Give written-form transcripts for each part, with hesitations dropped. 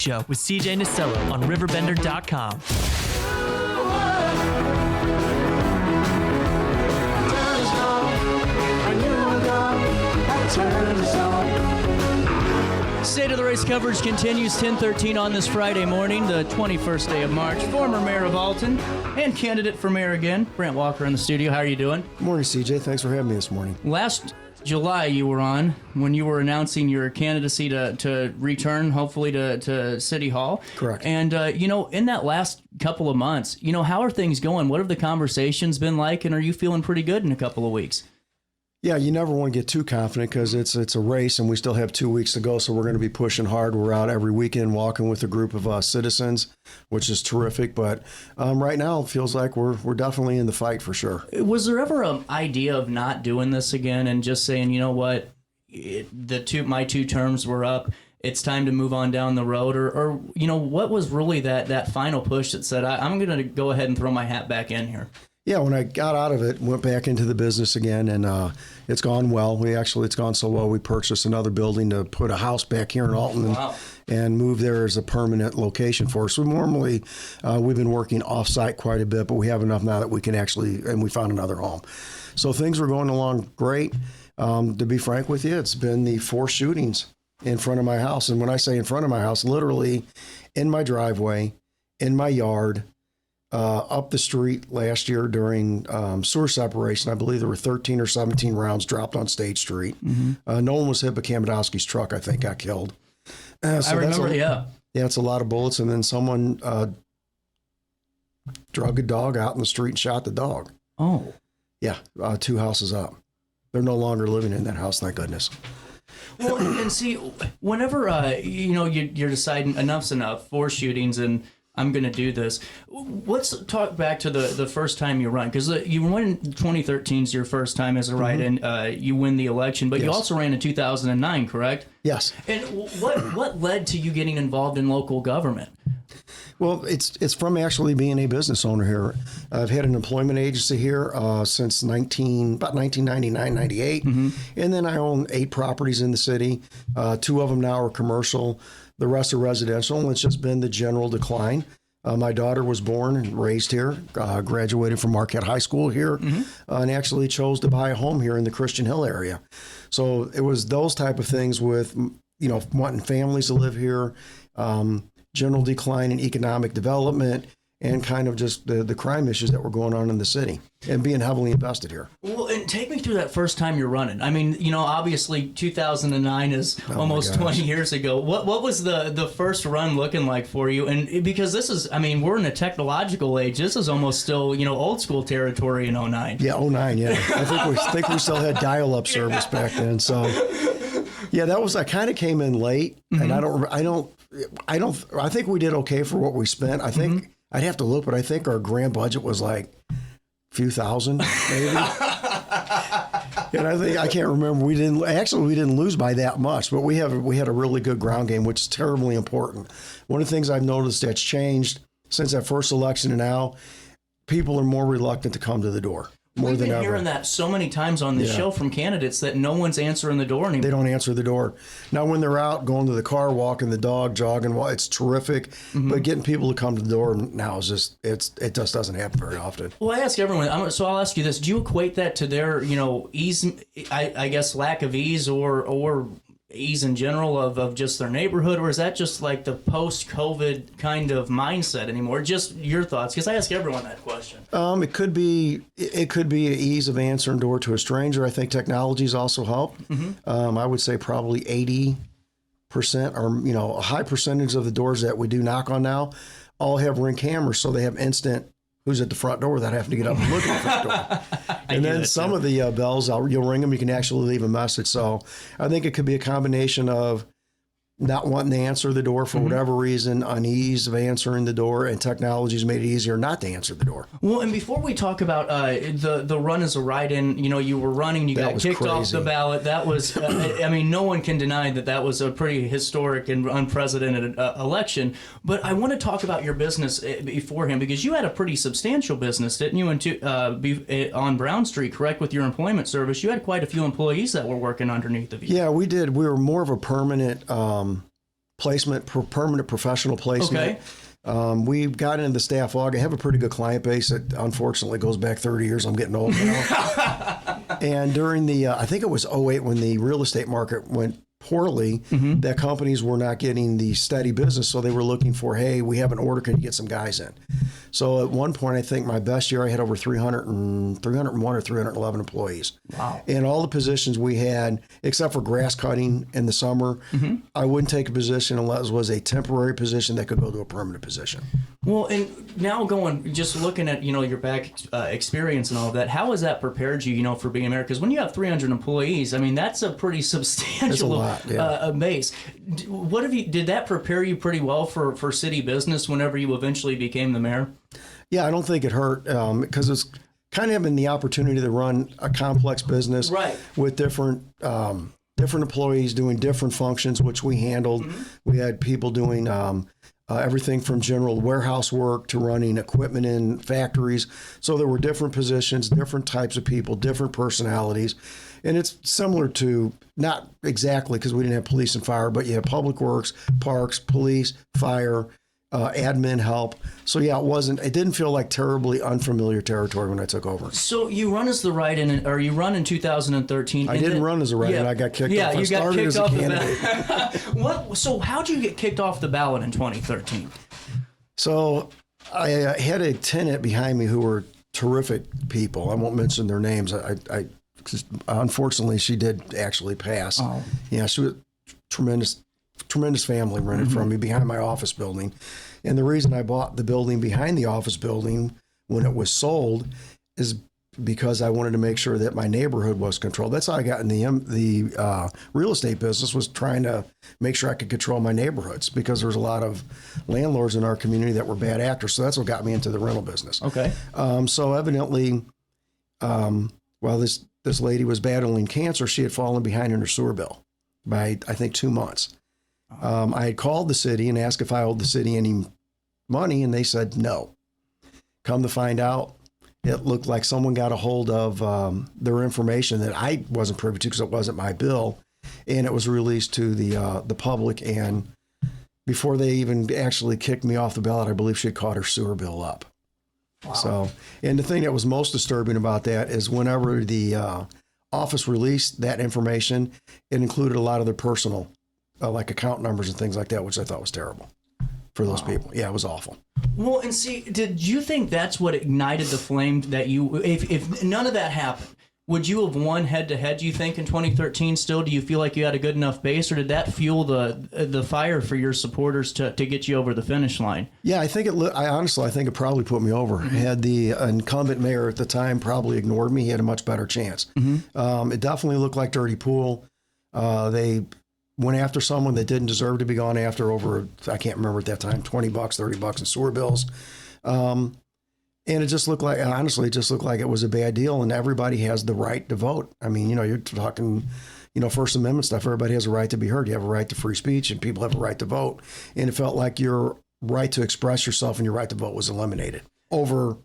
Show with CJ Nasello on RiverBender.com. State of the Race coverage continues 10:13 on this Friday morning, the 21st day of March. Former Mayor of Alton and candidate for mayor again, Brant Walker in the studio. How are you doing? Good morning, CJ. Thanks for having me this morning. Last July you were on when you were announcing your candidacy to return, hopefully, to City Hall. Correct. And, in that last couple of months, how are things going? What have the conversations been like, and are you feeling pretty good in a couple of weeks? Yeah, you never want to get too confident because it's a race and we still have 2 weeks to go. So we're going to be pushing hard. We're out every weekend walking with a group of citizens, which is terrific. But right now it feels like we're definitely in the fight for sure. Was there ever an idea of not doing this again and just saying, you know what, my 2 terms were up. It's time to move on down the road, or what was really that final push that said, I'm going to go ahead and throw my hat back in here? Yeah, when I got out of it, went back into the business again, and it's gone well. It's gone so well, we purchased another building to put a house back here in Alton. Wow. And move there as a permanent location for us. So normally, we've been working off-site quite a bit, but we have enough now that we can and we found another home. So things were going along great. To be frank with you, it's been the 4 shootings in front of my house. And when I say in front of my house, literally in my driveway, in my yard, up the street last year during sewer separation. I believe there were 13 or 17 rounds dropped on State Street. Mm-hmm. No one was hit, but Kamodowski's truck, I think, got killed. So I remember, yeah. Yeah, it's a lot of bullets. And then someone drug a dog out in the street and shot the dog. Oh. Yeah, 2 houses up. They're no longer living in that house, thank goodness. Well, and see, whenever, you're deciding enough's enough, 4 shootings, and I'm going to do this. Let's talk back to the first time you run, because you won in 2013 is your first time as a write-in. You win the election, but yes. You also ran in 2009, correct? Yes. And what led to you getting involved in local government? Well, it's from actually being a business owner here. I've had an employment agency here since about 1999, 98. Mm-hmm. And then I own 8 properties in the city. 2 of them now are commercial. The rest are residential, and it's just been the general decline. My daughter was born and raised here, graduated from Marquette High School here, mm-hmm. And actually chose to buy a home here in the Christian Hill area. So it was those type of things with, wanting families to live here, general decline in economic development, and kind of just the crime issues that were going on in the city and being heavily invested here. Well, and take me through that first time you're running. I mean, obviously 2009 is almost 20 years ago. What was the first run looking like for you? And because this is, we're in a technological age. This is almost still, old school territory in 09. Yeah, 09, yeah. I think we still had dial-up service back then. So, yeah, I kind of came in late, mm-hmm. and I think we did okay for what we spent. I think, mm-hmm. I'd have to look, but I think our grand budget was like a few thousand, maybe. And I can't remember. We didn't lose by that much, but we had a really good ground game, which is terribly important. One of the things I've noticed that's changed since that first election and now, people are more reluctant to come to the door. We've been hearing that so many times on this show from candidates that no one's answering the door anymore. They don't answer the door. Now, when they're out going to the car, walking the dog, jogging, it's terrific. Mm-hmm. But getting people to come to the door now is it just doesn't happen very often. Well, I ask everyone, so I'll ask you this. Do you equate that to their, ease, I guess, lack of ease or ease in general of just their neighborhood, or is that just like the post-COVID kind of mindset anymore? Just your thoughts, because I ask everyone that question. It could be an ease of answering door to a stranger. I think technology's also helped. Mm-hmm. I would say probably 80% or a high percentage of the doors that we do knock on now all have Ring cameras, so they have instant who's at the front door without having to get up and look at the front door. And then some of the bells, you'll ring them, you can actually leave a message. So I think it could be a combination of not wanting to answer the door for whatever reason, unease of answering the door, and technology's made it easier not to answer the door. Well, and before we talk about the run as a write-in, you were running, you got kicked off the ballot. That was, no one can deny that was a pretty historic and unprecedented election. But I want to talk about your business beforehand, because you had a pretty substantial business, didn't you, on Brown Street, correct, with your employment service? You had quite a few employees that were working underneath of you. Yeah, we did. We were more of a permanent placement, permanent professional placement. Okay. We got into the staff log. I have a pretty good client base that unfortunately goes back 30 years. I'm getting old now. And during the, I think it was '08 when the real estate market went poorly, that companies were not getting the steady business. So they were looking for, hey, we have an order, can you get some guys in? So at one point, I think my best year, I had over 301 or 311 employees. Wow. And all the positions we had, except for grass cutting in the summer, I wouldn't take a position unless it was a temporary position that could go to a permanent position. Well, and now just looking at, your back experience and all of that, how has that prepared you, for being a mayor? Because when you have 300 employees, I mean, that's a pretty substantial base. Did that prepare you pretty well for city business whenever you eventually became the mayor? Yeah, I don't think it hurt because it's kind of having the opportunity to run a complex business with different employees doing different functions, which we handled. We had people doing everything from general warehouse work to running equipment in factories. So there were different positions, different types of people, different personalities. And it's similar to, not exactly because we didn't have police and fire, but you have public works, parks, police, fire, admin help. So yeah, it didn't feel like terribly unfamiliar territory when I took over. So you run as the write-in, or you run in 2013. I didn't run as a write-in. I got kicked off. Yeah, you got kicked off the ballot. So how'd you get kicked off the ballot in 2013? So I had a tenant behind me who were terrific people. I won't mention their names. Unfortunately, she did actually pass. Oh. Yeah, she was tremendous family rented from me behind my office building. And the reason I bought the building behind the office building when it was sold is because I wanted to make sure that my neighborhood was controlled. That's how I got in the real estate business, was trying to make sure I could control my neighborhoods, because there was a lot of landlords in our community that were bad actors. So that's what got me into the rental business. Okay. So evidently, while this lady was battling cancer, she had fallen behind in her sewer bill by, I think, 2 months. I had called the city and asked if I owed the city any money, and they said no. Come to find out, it looked like someone got a hold of their information that I wasn't privy to because it wasn't my bill, and it was released to the public. And before they even actually kicked me off the ballot, I believe she had caught her sewer bill up. Wow. So, and the thing that was most disturbing about that is whenever the office released that information, it included a lot of their personal, like account numbers and things like that, which I thought was terrible for those people. Yeah, it was awful. Well, and see, did you think that's what ignited the flame that if none of that happened, would you have won head-to-head, do you think, in 2013 still? Do you feel like you had a good enough base, or did that fuel the fire for your supporters to get you over the finish line? Yeah, I think I think it probably put me over. Had the incumbent mayor at the time probably ignored me, he had a much better chance. It definitely looked like dirty pool. They went after someone that didn't deserve to be gone after over, I can't remember at that time, $20, $30 in sewer bills. And it just looked like, honestly, it was a bad deal, and everybody has the right to vote. I mean, you're talking, First Amendment stuff. Everybody has a right to be heard. You have a right to free speech, and people have a right to vote. And it felt like your right to express yourself and your right to vote was eliminated over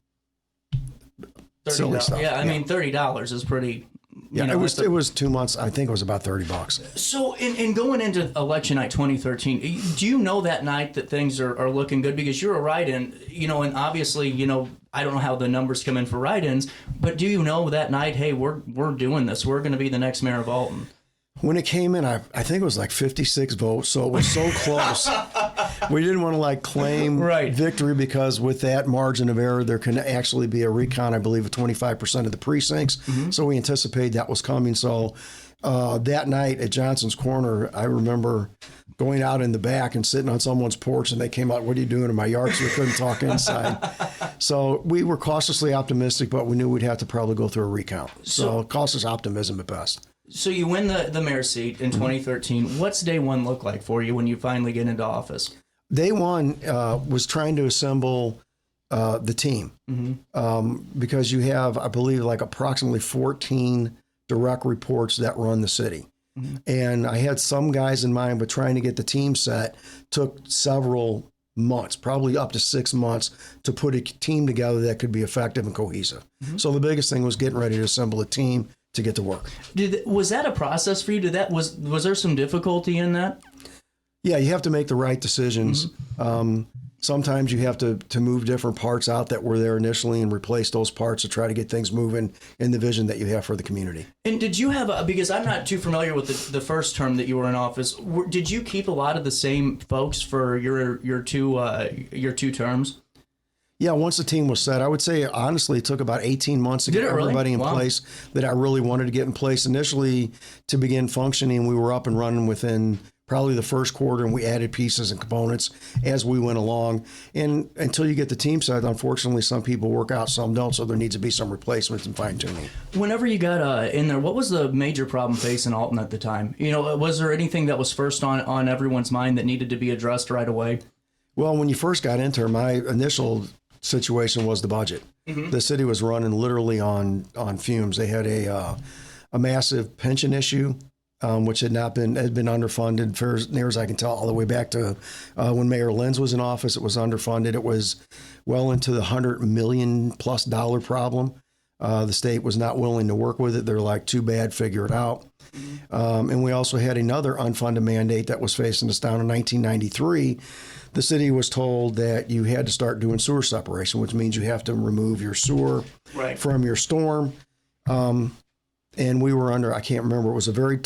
silly stuff. Yeah, I mean, $30 is pretty... Yeah, it was 2 months. I think it was about $30. So in going into election night 2013, do you know that night that things are looking good? Because you're a write-in, and obviously, I don't know how the numbers come in for write-ins, but do you know that night, hey, we're doing this. We're going to be the next mayor of Alton? When it came in, I think it was like 56 votes, so it was so close. We didn't want to claim victory, because with that margin of error, there can actually be a recount, I believe, of 25% of the precincts. So we anticipated that was coming. So that night at Johnson's Corner, I remember going out in the back and sitting on someone's porch, and they came out, "What are you doing in my yard?" So we couldn't talk inside. So we were cautiously optimistic, but we knew we'd have to probably go through a recount. So cautious optimism at best. So you win the mayor's seat in 2013. What's day one look like for you when you finally get into office? Day one was trying to assemble the team, because you have, I believe, approximately 14 direct reports that run the city. And I had some guys in mind, but trying to get the team set took several months, probably up to 6 months, to put a team together that could be effective and cohesive. So the biggest thing was getting ready to assemble a team to get to work. Was that a process for you? Was there some difficulty in that? Yeah, you have to make the right decisions. Sometimes you have to move different parts out that were there initially and replace those parts to try to get things moving in the vision that you have for the community. And did you have because I'm not too familiar with the first term that you were in office, did you keep a lot of the same folks for your two terms? Yeah, once the team was set, I would say, honestly, it took about 18 months to get everybody in place that I really wanted to get in place. Initially, to begin functioning, we were up and running within probably the first quarter, and we added pieces and components as we went along. And until you get the team set, unfortunately, some people work out, some don't, so there needs to be some replacements and fine-tuning. Whenever you got in there, what was the major problem facing Alton at the time? Was there anything that was first on everyone's mind that needed to be addressed right away? Well, when you first got into her, my initial situation was the budget. The city was running literally on fumes. They had a massive pension issue, which had been underfunded for as near as I can tell, all the way back to when Mayor Lenz was in office. It was underfunded. It was well into the $100 million+ problem. The state was not willing to work with it. They're like, too bad, figure it out. And we also had another unfunded mandate that was facing us down in 1993. The city was told that you had to start doing sewer separation, which means you have to remove your sewer from your storm. And we were under, I can't remember, it was a very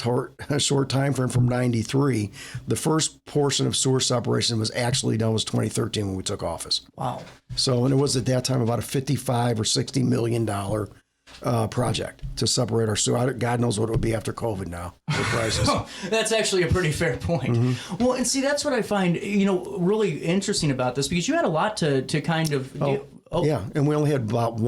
short time frame from 93. The first portion of sewer separation was actually done was 2013 when we took office. Wow. So, and it was at that time about a $55 or $60 million project to separate our sewer. God knows what it would be after COVID now. The prices. That's actually a pretty fair point. Well, and see, that's what I find, really interesting about this, because you had a lot to kind of... Yeah, and we only had about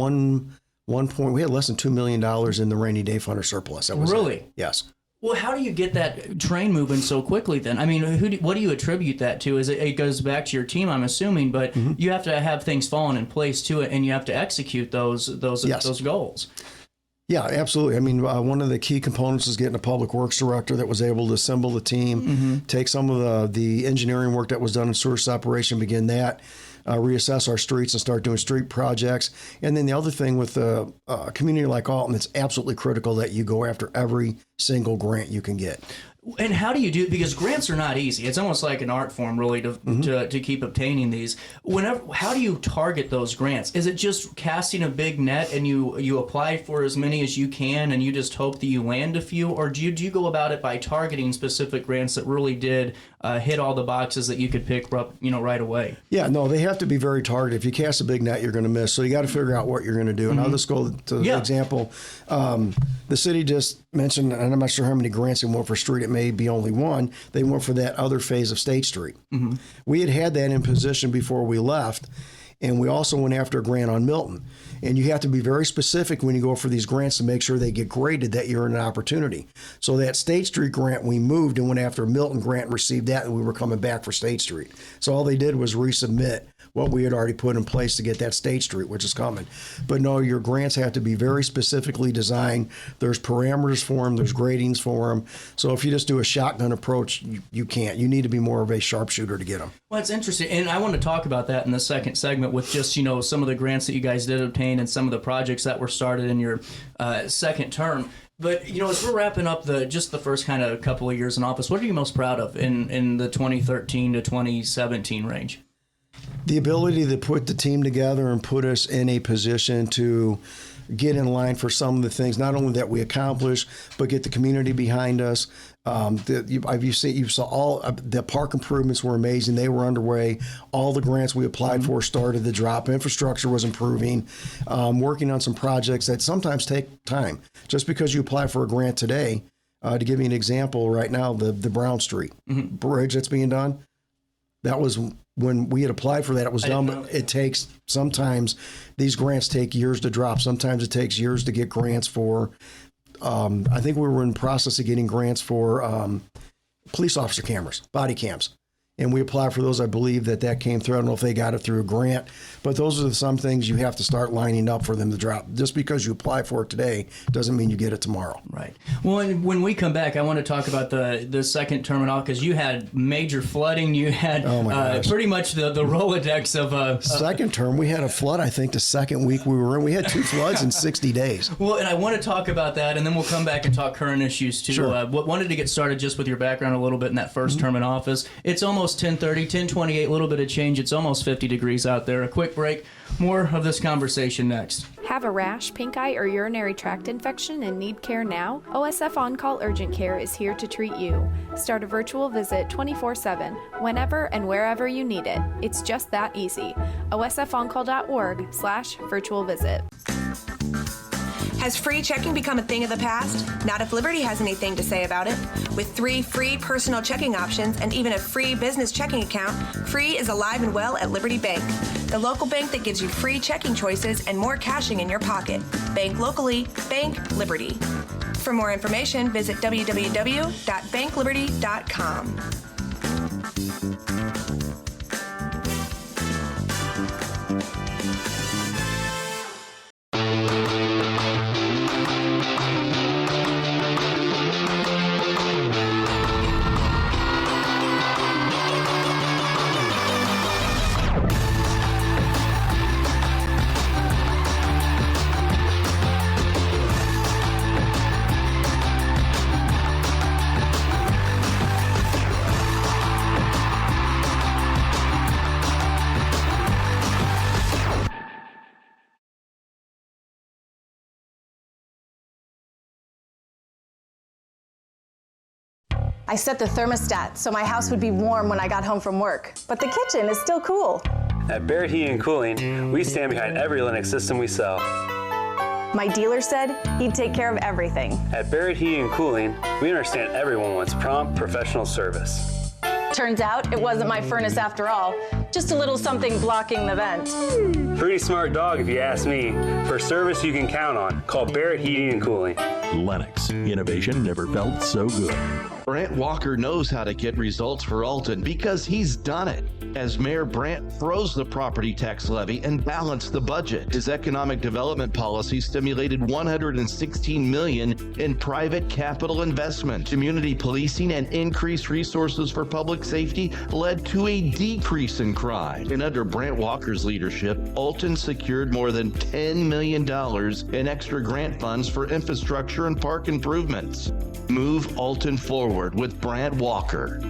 we had less than $2 million in the rainy day fund or surplus. That was really? It. Yes. Well, how do you get that train moving so quickly then? I mean, what do you attribute that to? It goes back to your team, I'm assuming, but you have to have things falling in place to it, and you have to execute those goals. Yeah, absolutely. I mean, one of the key components is getting a public works director that was able to assemble the team, take some of the engineering work that was done in sewer separation, begin that, reassess our streets and start doing street projects. And then the other thing with a community like Alton, it's absolutely critical that you go after every single grant you can get. And how do you do it? Because grants are not easy. It's almost like an art form, really, to keep obtaining these. How do you target those grants? Is it just casting a big net and you apply for as many as you can and you just hope that you land a few? Or do you go about it by targeting specific grants that really did hit all the boxes that you could pick up, right away? Yeah, no, they have to be very targeted. If you cast a big net, you're going to miss. So you got to figure out what you're going to do. And I'll just go to the example. The city just mentioned, and I'm not sure how many grants they went for street. It may be only one. They went for that other phase of State Street. We had that in position before we left, and we also went after a grant on Milton. And you have to be very specific when you go for these grants to make sure they get graded, that you're in an opportunity. So that State Street grant, we moved and went after a Milton grant and received that, and we were coming back for State Street. So all they did was resubmit what we had already put in place to get that State Street, which is coming. But no, your grants have to be very specifically designed. There's parameters for them. There's gradings for them. So if you just do a shotgun approach, you can't. You need to be more of a sharpshooter to get them. Well, it's interesting. And I want to talk about that in the second segment with just, some of the grants that you guys did obtain and some of the projects that were started in your second term. But, as we're wrapping up the first kind of couple of years in office, what are you most proud of in the 2013 to 2017 range? The ability to put the team together and put us in a position to get in line for some of the things, not only that we accomplish, but get the community behind us. You saw all the park improvements were amazing. They were underway. All the grants we applied for started to drop. Infrastructure was improving. Working on some projects that sometimes take time. Just because you apply for a grant today, to give you an example, right now, the Brown Street bridge that's being done, that was when we had applied for that, it was done, but it takes, sometimes these grants take years to drop. Sometimes it takes years to get grants for, I think we were in the process of getting grants for police officer cameras, body cams. and we applied for those. I believe that came through. I don't know if they got it through a grant, but those are some things you have to start lining up for them to drop. Just because you apply for it today doesn't mean you get it tomorrow. Right. Well, and when we come back, I want to talk about the second terminal, because you had major flooding. You had pretty much the Rolodex of second term. We had a flood, I think, the second week we were in. We had 2 floods in 60 days. Well, and I want to talk about that, and then we'll come back and talk current issues too. Sure. Wanted to get started just with your background a little bit in that first term in office. It's almost 10:30, 10:28, a little bit of change. It's almost 50 degrees out there. A quick break. More of this conversation next. Have a rash, pink eye, or urinary tract infection and need care now? OSF On Call Urgent Care is here to treat you. Start a virtual visit 24/7, whenever and wherever you need it. It's just that easy. osfoncall.org/virtual visit. Has free checking become a thing of the past? Not if Liberty has anything to say about it. With 3 free personal checking options and even a free business checking account, free is alive and well at Liberty Bank, the local bank that gives you free checking choices and more cashing in your pocket. Bank locally, bank Liberty. For more information, visit www.bankliberty.com. I set the thermostat so my house would be warm when I got home from work, but the kitchen is still cool. At Barrett Heating and Cooling, we stand behind every Linux system we sell. My dealer said he'd take care of everything. At Barrett Heating and Cooling, we understand everyone wants prompt, professional service. Turns out it wasn't my furnace after all, just a little something blocking the vent. Pretty smart dog if you ask me. For service you can count on, call Barrett Heating and Cooling. Lennox. Innovation never felt so good. Brant Walker knows how to get results for Alton because he's done it. As Mayor, Brant froze the property tax levy and balanced the budget. His economic development policy stimulated $116 million in private capital investment. Community policing and increased resources for public safety led to a decrease in crime. And under Brant Walker's leadership, Alton secured more than $10 million in extra grant funds for infrastructure and park improvements. Move Alton forward with Brant Walker.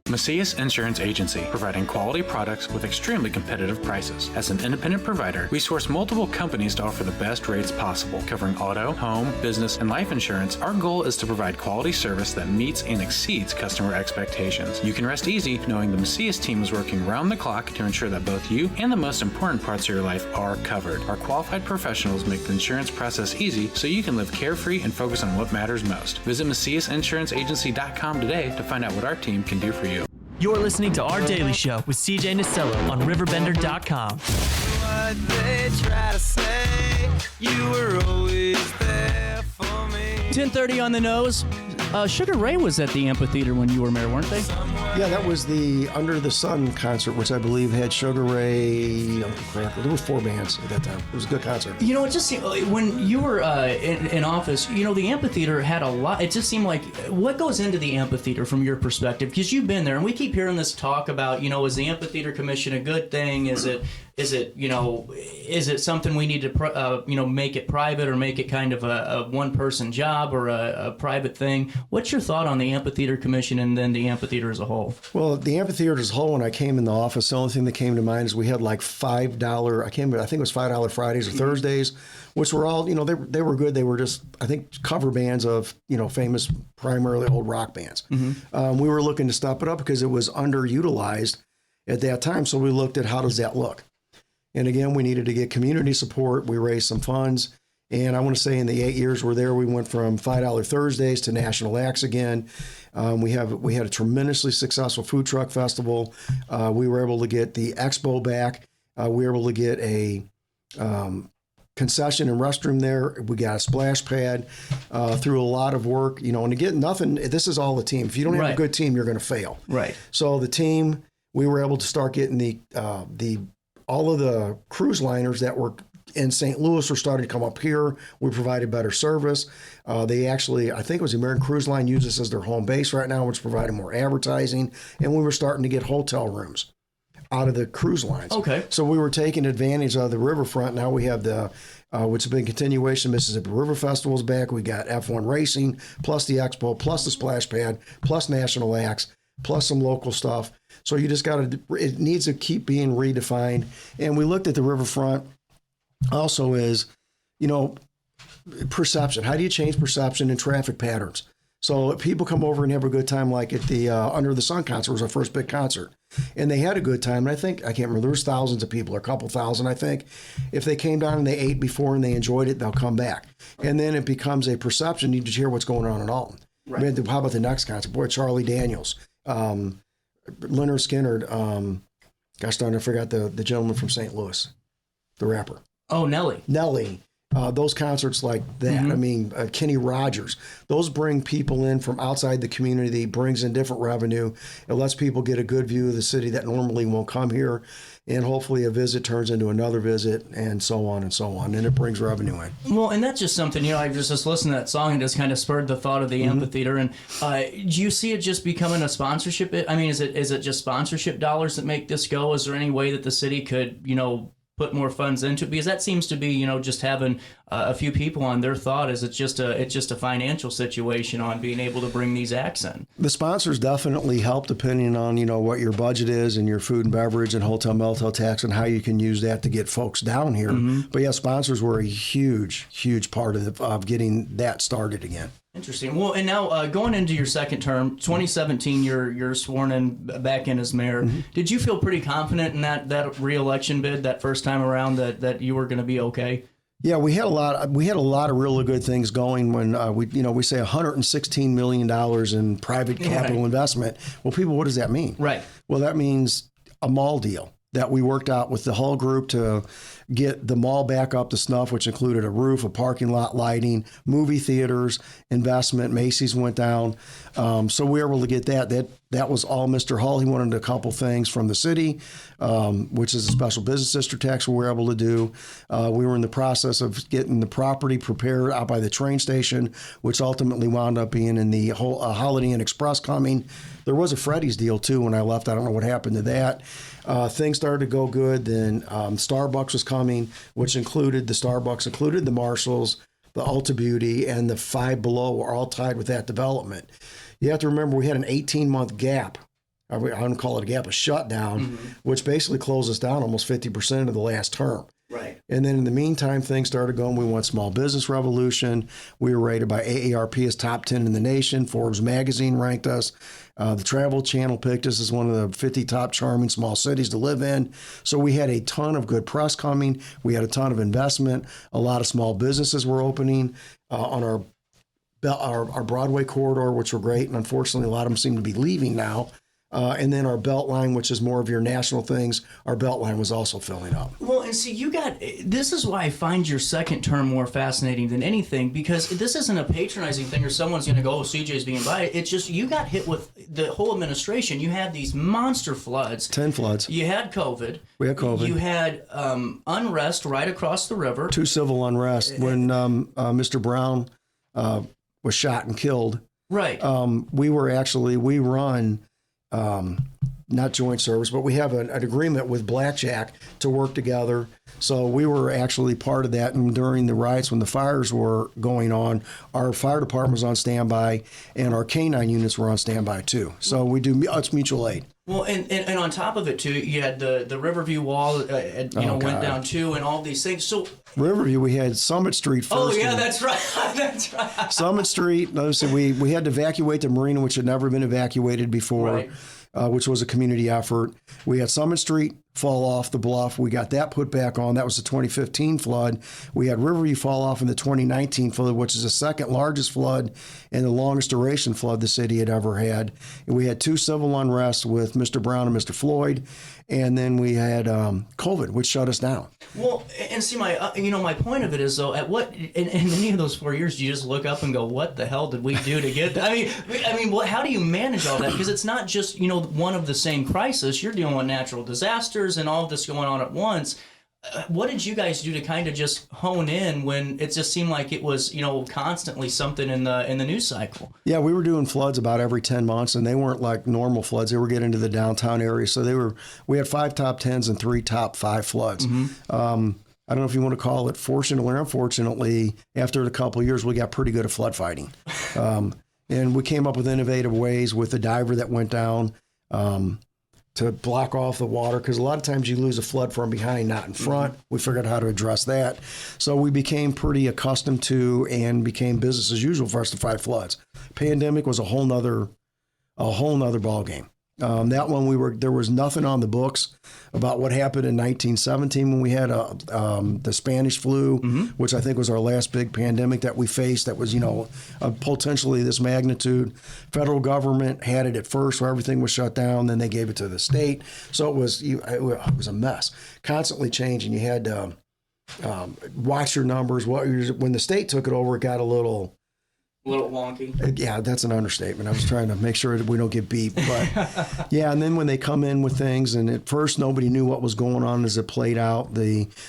Macias Insurance Agency, providing quality products with extremely competitive prices. As an independent provider, we source multiple companies to offer the best rates possible, covering auto, home, business, and life insurance. Our goal is to provide quality service that meets and exceeds customer expectations. You can rest easy knowing the Macias team is working round the clock to ensure that both you and the most important parts of your life are covered. Our qualified professionals make the insurance process easy so you can live carefree and focus on what matters most. Visit MaciasInsuranceAgency.com today to find out what our team can do for you. You're listening to Our Daily Show with CJ Nasello on RiverBender.com. What they try to say, you were always there for me. 10:30 on the nose. Sugar Ray was at the amphitheater when you were mayor, weren't they? Yeah, that was the Under the Sun concert, which I believe had Sugar Ray. There were 4 bands at that time. It was a good concert. You know, it just seemed, when you were in office, you know, the amphitheater had a lot. It just seemed like, what goes into the amphitheater from your perspective? Because you've been there, and we keep hearing this talk about, you know, is the amphitheater commission a good thing? Is it something we need to, make it private or make it kind of a one-person job or a private thing? What's your thought on the amphitheater commission and then the amphitheater as a whole? Well, the amphitheater as a whole, when I came in the office, the only thing that came to mind is we had like $5, I think it was $5 Fridays or Thursdays, which were all, they were good. They were just, I think, cover bands of, famous, primarily old rock bands. Mm-hmm. We were looking to step it up because it was underutilized at that time. So we looked at how does that look? And again, we needed to get community support. We raised some funds. And I want to say in the 8 years we're there, we went from $5 Thursdays to National Acts again. We had a tremendously successful food truck festival. We were able to get the expo back. We were able to get a concession and restroom there. We got a splash pad through a lot of work, and again, this is all the team. If you don't have a good team, you're going to fail. Right. So the team, we were able to start getting all of the cruise liners that were in St. Louis were starting to come up here. We provided better service. They actually, I think it was the American Cruise Line, use this as their home base right now, which provided more advertising. And we were starting to get hotel rooms out of the cruise lines. Okay. So we were taking advantage of the riverfront. Now we have which has been continuation, Mississippi River Festival's back. We got F1 racing, plus the expo, plus the splash pad, plus national acts, plus some local stuff. So you just it needs to keep being redefined. And we looked at the riverfront also as, perception. How do you change perception and traffic patterns? So if people come over and have a good time, like at the Under the Sun concert was our first big concert, and they had a good time. And I can't remember, there was thousands of people, or a couple thousand, I think. If they came down and they ate before and they enjoyed it, they'll come back. And then it becomes a perception. You just hear what's going on in Alton. Right. I mean, how about the next concert? Boy, Charlie Daniels, Leonard Skinner, gosh darn, I forgot the gentleman from St. Louis, the rapper. Oh, Nelly. Those concerts like that. Mm-hmm. I mean, Kenny Rogers, those bring people in from outside the community, brings in different revenue. It lets people get a good view of the city that normally won't come here. And hopefully a visit turns into another visit, and so on and so on. And it brings revenue in. Well, and that's just something, I just listened to that song and just kind of spurred the thought of the amphitheater. And do you see it just becoming a sponsorship? I mean, is it just sponsorship dollars that make this go? Is there any way that the city could, put more funds into it? Because that seems to be, just having a few people on their thought is it's just a financial situation on being able to bring these acts in. The sponsors definitely help depending on, what your budget is and your food and beverage and hotel motel tax and how you can use that to get folks down here. Mm-hmm. But yeah, sponsors were a huge part of getting that started again. Interesting. Well, and now going into your second term, 2017, you're sworn in back in as mayor. Mm-hmm. Did you feel pretty confident in that re-election bid that first time around that you were going to be okay? Yeah, we had a lot of really good things going when we say $116 million in private capital investment. Well, people, what does that mean? Right. Well, that means a mall deal that we worked out with the whole group to get the mall back up to snuff, which included a roof, a parking lot, lighting, movie theaters, investment. Macy's went down. So we were able to get that. That was all Mr. Hull. He wanted a couple things from the city, which is a special business district tax we were able to do. We were in the process of getting the property prepared out by the train station, which ultimately wound up being in the whole Holiday Inn Express coming. There was a Freddy's deal, too, when I left. I don't know what happened to that. Things started to go good. Then Starbucks was coming, which included the Marshalls, the Ulta Beauty, and the Five Below were all tied with that development. You have to remember we had an 18-month gap. I don't call it a gap, a shutdown, which basically closed us down almost 50% of the last term. Right. And then in the meantime, things started going. We won Small Business Revolution. We were rated by AARP as top 10 in the nation. Forbes magazine ranked us. The Travel Channel picked us as one of the 50 top charming small cities to live in. So we had a ton of good press coming. We had a ton of investment. A lot of small businesses were opening on our Broadway corridor, which were great. And unfortunately, a lot of them seem to be leaving now. And then our Beltline, which is more of your national things, our Beltline was also filling up. Well, and see, this is why I find your second term more fascinating than anything, because this isn't a patronizing thing or someone's going to go, oh, CJ's being biased. It's just you got hit with the whole administration. You had these monster floods. 10 floods. You had COVID. We had COVID. You had unrest right across the river. 2 civil unrest when Mr. Brown was shot and killed. Right. We run... not joint service, but we have an agreement with Blackjack to work together. So we were actually part of that. And during the riots, when the fires were going on, our fire department was on standby and our K-9 units were on standby too. So it's mutual aid. Well, and on top of it too, you had the Riverview Wall, went down too, and all these things. So Riverview, we had Summit Street first. Oh yeah, that's right. That's right. Summit Street. We had to evacuate the marina, which had never been evacuated before. Right. Which was a community effort. We had Summit Street, fall off the bluff. We got that put back on. That was the 2015 flood. We had Riverview fall off in the 2019 flood, which is the second largest flood and the longest duration flood the city had ever had. And we had 2 civil unrests with Mr. Brown and Mr. Floyd. And then we had COVID, which shut us down. Well, and see, my point of it is, though, at what in any of those 4 years, do you just look up and go, what the hell did we do to get that? I mean, how do you manage all that? Because it's not just, one of the same crisis. You're dealing with natural disasters and all of this going on at once. What did you guys do to kind of just hone in when it just seemed like it was, constantly something in the news cycle? Yeah, we were doing floods about every 10 months, and they weren't like normal floods. They were getting into the downtown area. So we had 5 top 10s and 3 top 5 floods. Mm-hmm. I don't know if you want to call it fortunately or unfortunately, after a couple of years, we got pretty good at flood fighting. And we came up with innovative ways with the diver that went down to block off the water, because a lot of times you lose a flood from behind, not in front. Mm-hmm. We figured out how to address that. So we became pretty accustomed to and became business as usual for us to fight floods. Pandemic was a whole nother ball game. That one there was nothing on the books about what happened in 1917 when we had the Spanish flu, mm-hmm. which I think was our last big pandemic that we faced. That was potentially this magnitude. Federal government had it at first, where everything was shut down. Then they gave it to the state, so it was a mess, constantly changing. You had to watch your numbers. When the state took it over, it got a little wonky. Yeah, that's an understatement. I was trying to make sure that we don't get beat. But yeah, and then when they come in with things, and at first nobody knew what was going on as it played out.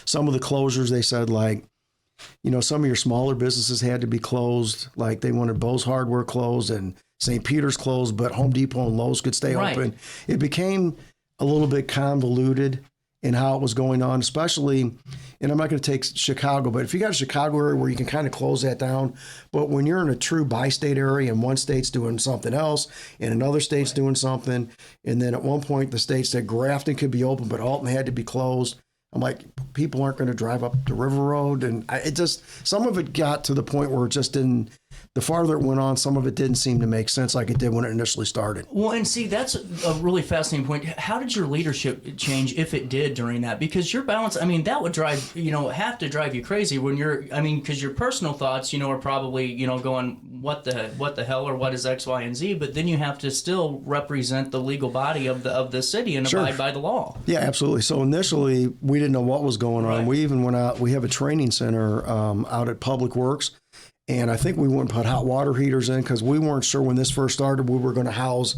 Some of the closures, they said, some of your smaller businesses had to be closed. Like they wanted Bose Hardware closed and St. Peter's closed, but Home Depot and Lowe's could stay open. It became a little bit convoluted in how it was going on, especially, and I'm not going to take Chicago, but if you got a Chicago area where you can kind of close that down, but when you're in a true bi-state area and one state's doing something else and another state's doing something, and then at one point the state said Grafton could be open, but Alton had to be closed. I'm like, people aren't going to drive up the River Road. And some of it got to the point where it just didn't, the farther it went on, some of it didn't seem to make sense like it did when it initially started. Well, and see, that's a really fascinating point. How did your leadership change, if it did, during that? Because your balance, that would drive, have to drive you crazy when because your personal thoughts, are probably, going, what the hell, or what is X, Y, and Z, but then you have to still represent the legal body of the city and abide by the law. Yeah, absolutely. So initially, we didn't know what was going on. Right. We even went out, we have a training center out at Public Works. And I think we wouldn't put hot water heaters in because we weren't sure when this first started we were going to house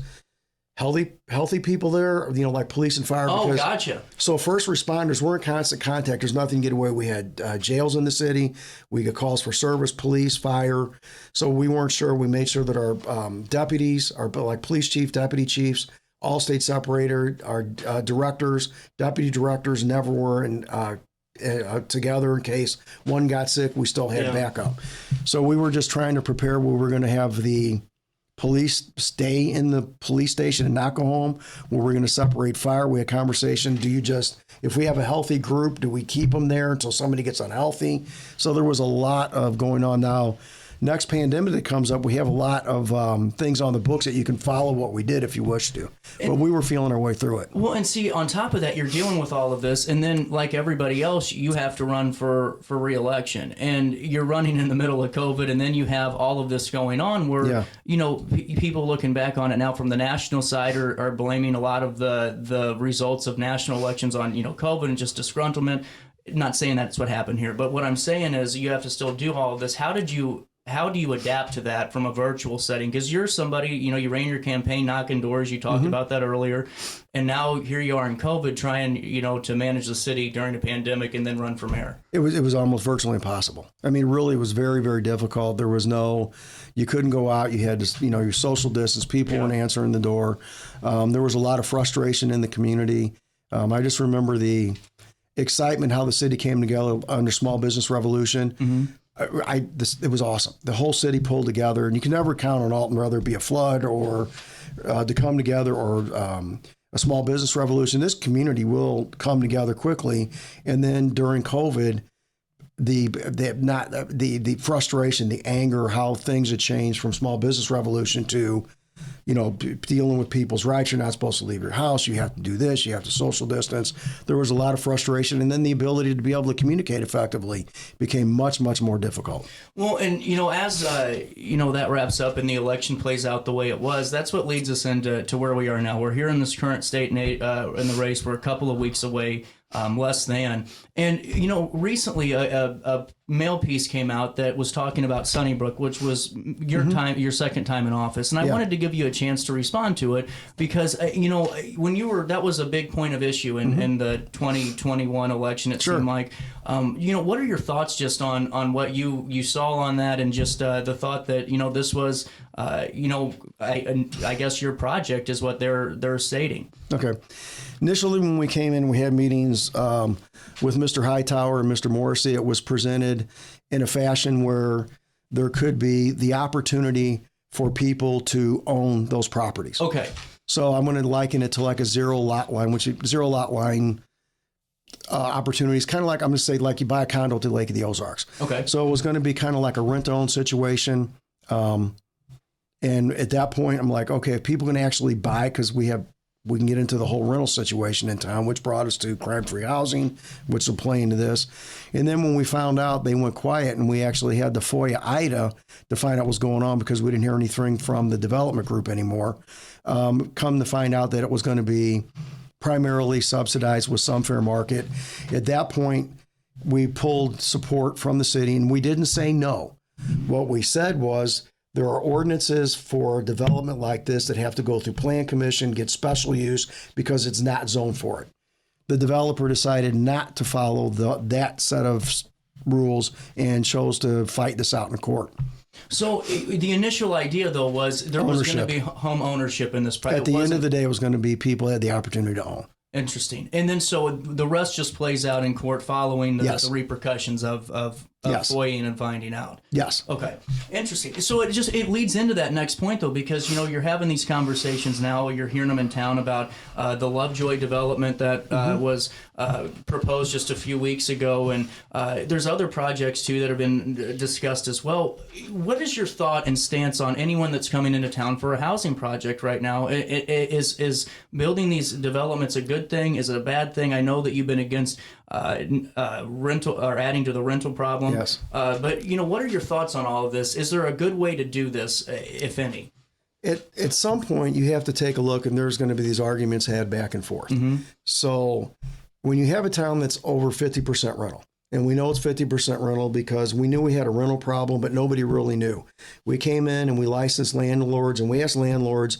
healthy people there, like police and fire. Oh, gotcha. So first responders were in constant contact. There's nothing to get away. We had jails in the city. We got calls for service, police, fire. So we weren't sure. We made sure that our deputies, our police chief, deputy chiefs, all state separated. Our directors, deputy directors never were in together in case one got sick. We still had backup. So we were just trying to prepare where we're going to have the police stay in the police station and not go home, where we're going to separate fire. We had a conversation. If we have a healthy group, do we keep them there until somebody gets unhealthy? So there was a lot of going on. Now, next pandemic that comes up, we have a lot of things on the books that you can follow what we did if you wish to. But we were feeling our way through it. Well, and see, on top of that, you're dealing with all of this, and then like everybody else, you have to run for re-election, and you're running in the middle of COVID, and then you have all of this going on where, people looking back on it now from the national side are blaming a lot of the results of national elections on, COVID and just disgruntlement. Not saying that's what happened here, but what I'm saying is you have to still do all of this. How do you adapt to that from a virtual setting? Because you're somebody, you ran your campaign knocking doors. You talked about that earlier. And now here you are in COVID trying, to manage the city during a pandemic and then run for mayor. It was almost virtually impossible. Really, it was very, very difficult. There was you couldn't go out. You had to, your social distance. People weren't answering the door. There was a lot of frustration in the community. I just remember the excitement, how the city came together under Small Business Revolution. Mm-hmm. It was awesome. The whole city pulled together, and you can never count on Alton, whether it be a flood or to come together or a small business revolution. This community will come together quickly. And then during COVID, the frustration, the anger, how things had changed from small business revolution to dealing with people's rights. You're not supposed to leave your house. You have to do this. You have to social distance. There was a lot of frustration. And then the ability to be able to communicate effectively became much, much more difficult. Well, and, as, that wraps up and the election plays out the way it was, that's what leads us into where we are now. We're here in this current state in the race. We're a couple of weeks away. Less than. And, recently a mail piece came out that was talking about Sunnybrook, which was your second time in office. And I wanted to give you a chance to respond to it because, when that was a big point of issue in the 2021 election, it seemed like. What are your thoughts just on what you saw on that and just the thought that, this was, I guess your project is what they're stating. Okay. Initially, when we came in, we had meetings with Mr. Hightower and Mr. Morrissey. It was presented in a fashion where there could be the opportunity for people to own those properties. Okay. So I'm going to liken it to like a zero lot line opportunities, kind of like, I'm going to say like you buy a condo to Lake of the Ozarks. Okay. So it was going to be kind of like a rent-to-own situation. And at that point, I'm like, okay, if people can actually buy, because we can get into the whole rental situation in town, which brought us to crime-free housing, which will play into this. And then when we found out, they went quiet, and we actually had to FOIA IDA to find out what's going on because we didn't hear anything from the development group anymore. Come to find out that it was going to be primarily subsidized with some fair market. At that point, we pulled support from the city, and we didn't say no. What we said was, there are ordinances for development like this that have to go through Plan Commission, get special use because it's not zoned for it. The developer decided not to follow that set of rules and chose to fight this out in court. So the initial idea, though, was there was going to be home ownership in this project. At the end of the day, it was going to be people had the opportunity to own. Interesting. And then so the rest just plays out in court following the repercussions of FOIAing and finding out. Yes. Okay. Interesting. So it leads into that next point, though, because, you're having these conversations now. You're hearing them in town about the Lovejoy development that was proposed just a few weeks ago. And there's other projects, too, that have been discussed as well. What is your thought and stance on anyone that's coming into town for a housing project right now? Is building these developments a good thing? Is it a bad thing? I know that you've been against rental or adding to the rental problem. Yes. But what are your thoughts on all of this? Is there a good way to do this, if any? At some point, you have to take a look, and there's going to be these arguments had back and forth. So when you have a town that's over 50% rental, and we know it's 50% rental because we knew we had a rental problem, but nobody really knew. We came in and we licensed landlords, and we asked landlords,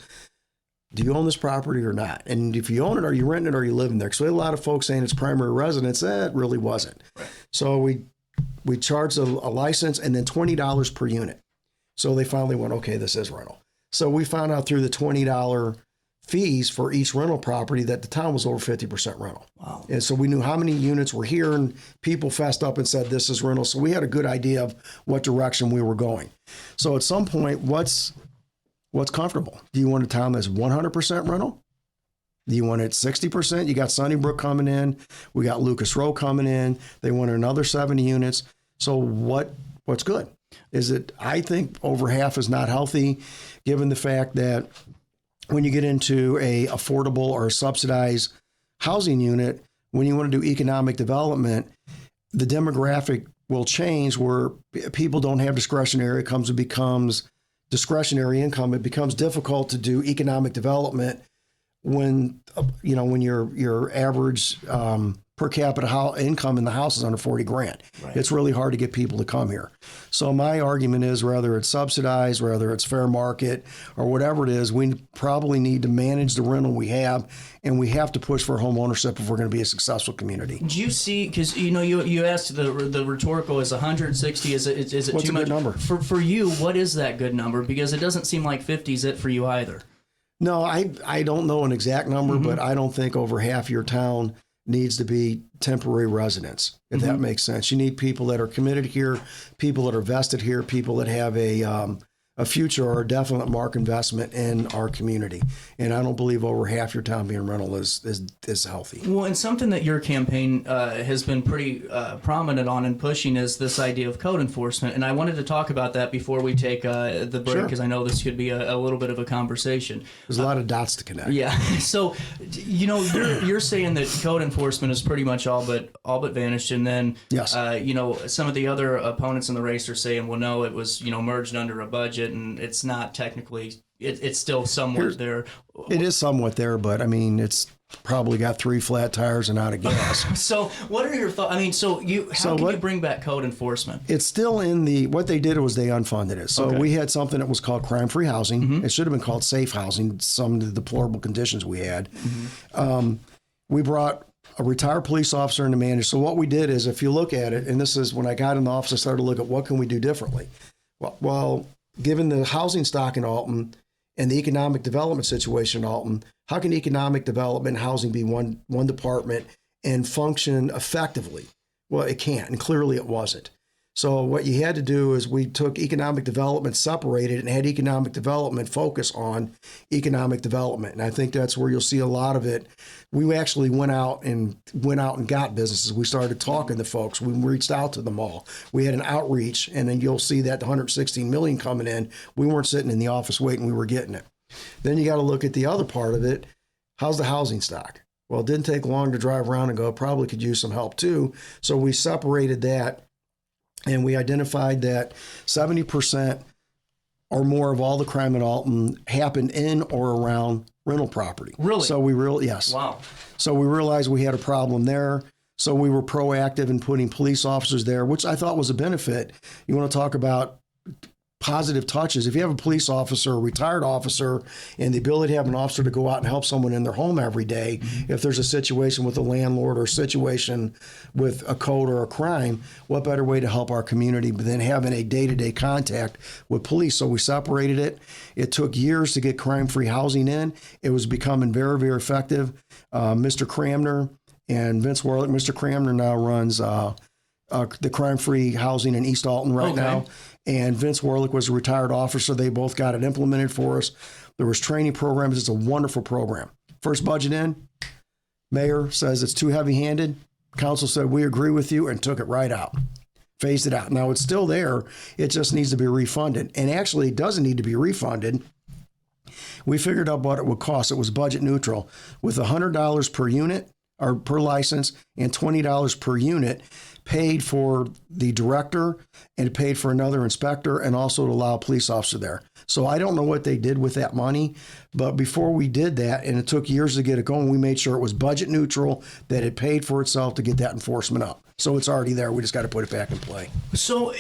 do you own this property or not? And if you own it, are you renting it or are you living there? Because we had a lot of folks saying it's primary residence. It really wasn't. Right. So we charged a license and then $20 per unit. So they finally went, okay, this is rental. So we found out through the $20 fees for each rental property that the town was over 50% rental. Wow. And so we knew how many units were here, and people fessed up and said this is rental. So we had a good idea of what direction we were going. So at some point, what's comfortable? Do you want a town that's 100% rental? Do you want it 60%? You got Sunnybrook coming in. We got Lucas Row coming in. They want another 70 units. So what's good? Is it, I think over half is not healthy, given the fact that when you get into a affordable or a subsidized housing unit, when you want to do economic development, the demographic will change where people don't have discretionary. It becomes discretionary income. It becomes difficult to do economic development when your average per capita income in the house is under 40 grand. Right. It's really hard to get people to come here. So my argument is, whether it's subsidized, whether it's fair market, or whatever it is, we probably need to manage the rental we have, and we have to push for home ownership if we're going to be a successful community. Do you see, because you asked the rhetorical, is 160, is it What's too much? What's a good number? For you, what is that good number? Because it doesn't seem like 50 is it for you either. No, I don't know an exact number, but I don't think over half your town needs to be temporary residents, if that makes sense. You need people that are committed here, people that are vested here, people that have a a future or a definite mark investment in our community. And I don't believe over half your town being rental is healthy. Well, and something that your campaign has been pretty prominent on and pushing is this idea of code enforcement. And I wanted to talk about that before we take the break, because I know this could be a little bit of a conversation. There's a lot of dots to connect. Yeah. So, you're saying that code enforcement is pretty much all but vanished, and then yes. Some of the other opponents in the race are saying, well, no, it was merged under a budget, and it's not technically. It's still somewhat there. It is somewhat there, but I mean, it's probably got 3 flat tires and out of gas. So, what are your thoughts? I mean, how can you bring back code enforcement? It's still what they did was they unfunded it. So we had something that was called crime-free housing. Mm-hmm. It should have been called safe housing. Some of the deplorable conditions we had. Mm-hmm. We brought a retired police officer in to manage. So what we did is, if you look at it, and this is when I got in the office, I started to look at what can we do differently. Well, given the housing stock in Alton and the economic development situation in Alton, how can economic development and housing be one department and function effectively? Well, it can't, and clearly it wasn't. So what you had to do is we took economic development, separated, and had economic development focus on economic development. And I think that's where you'll see a lot of it. We actually went out and got businesses. We started talking to folks. We reached out to them all. We had an outreach, and then you'll see that the $116 million coming in. We weren't sitting in the office waiting. We were getting it. Then you got to look at the other part of it. How's the housing stock? Well, it didn't take long to drive around and go, probably could use some help too. So we separated that. And we identified that 70% or more of all the crime in Alton happened in or around rental property. Really? So yes. Wow. So we realized we had a problem there. So we were proactive in putting police officers there, which I thought was a benefit. You want to talk about positive touches. If you have a police officer, a retired officer, and the ability to have an officer to go out and help someone in their home every day, mm-hmm. if there's a situation with a landlord or a situation with a code or a crime, what better way to help our community than having a day-to-day contact with police? So we separated it. It took years to get crime-free housing in. It was becoming very, very effective. Mr. Cramner and Vince Warlick. Mr. Cramner now runs the crime-free housing in East Alton right now. And Vince Warlick was a retired officer. They both got it implemented for us. There was training programs. It's a wonderful program. First budget in, mayor says it's too heavy-handed. Council said, we agree with you, and took it right out. Phased it out. Now, it's still there. It just needs to be refunded. And actually, it doesn't need to be refunded. We figured out what it would cost. It was budget neutral. With $100 per unit or per license and $20 per unit, paid for the director and paid for another inspector, and also to allow a police officer there. So I don't know what they did with that money, but before we did that, and it took years to get it going, we made sure it was budget neutral, that it paid for itself to get that enforcement up. So it's already there. We just got to put it back in play. So,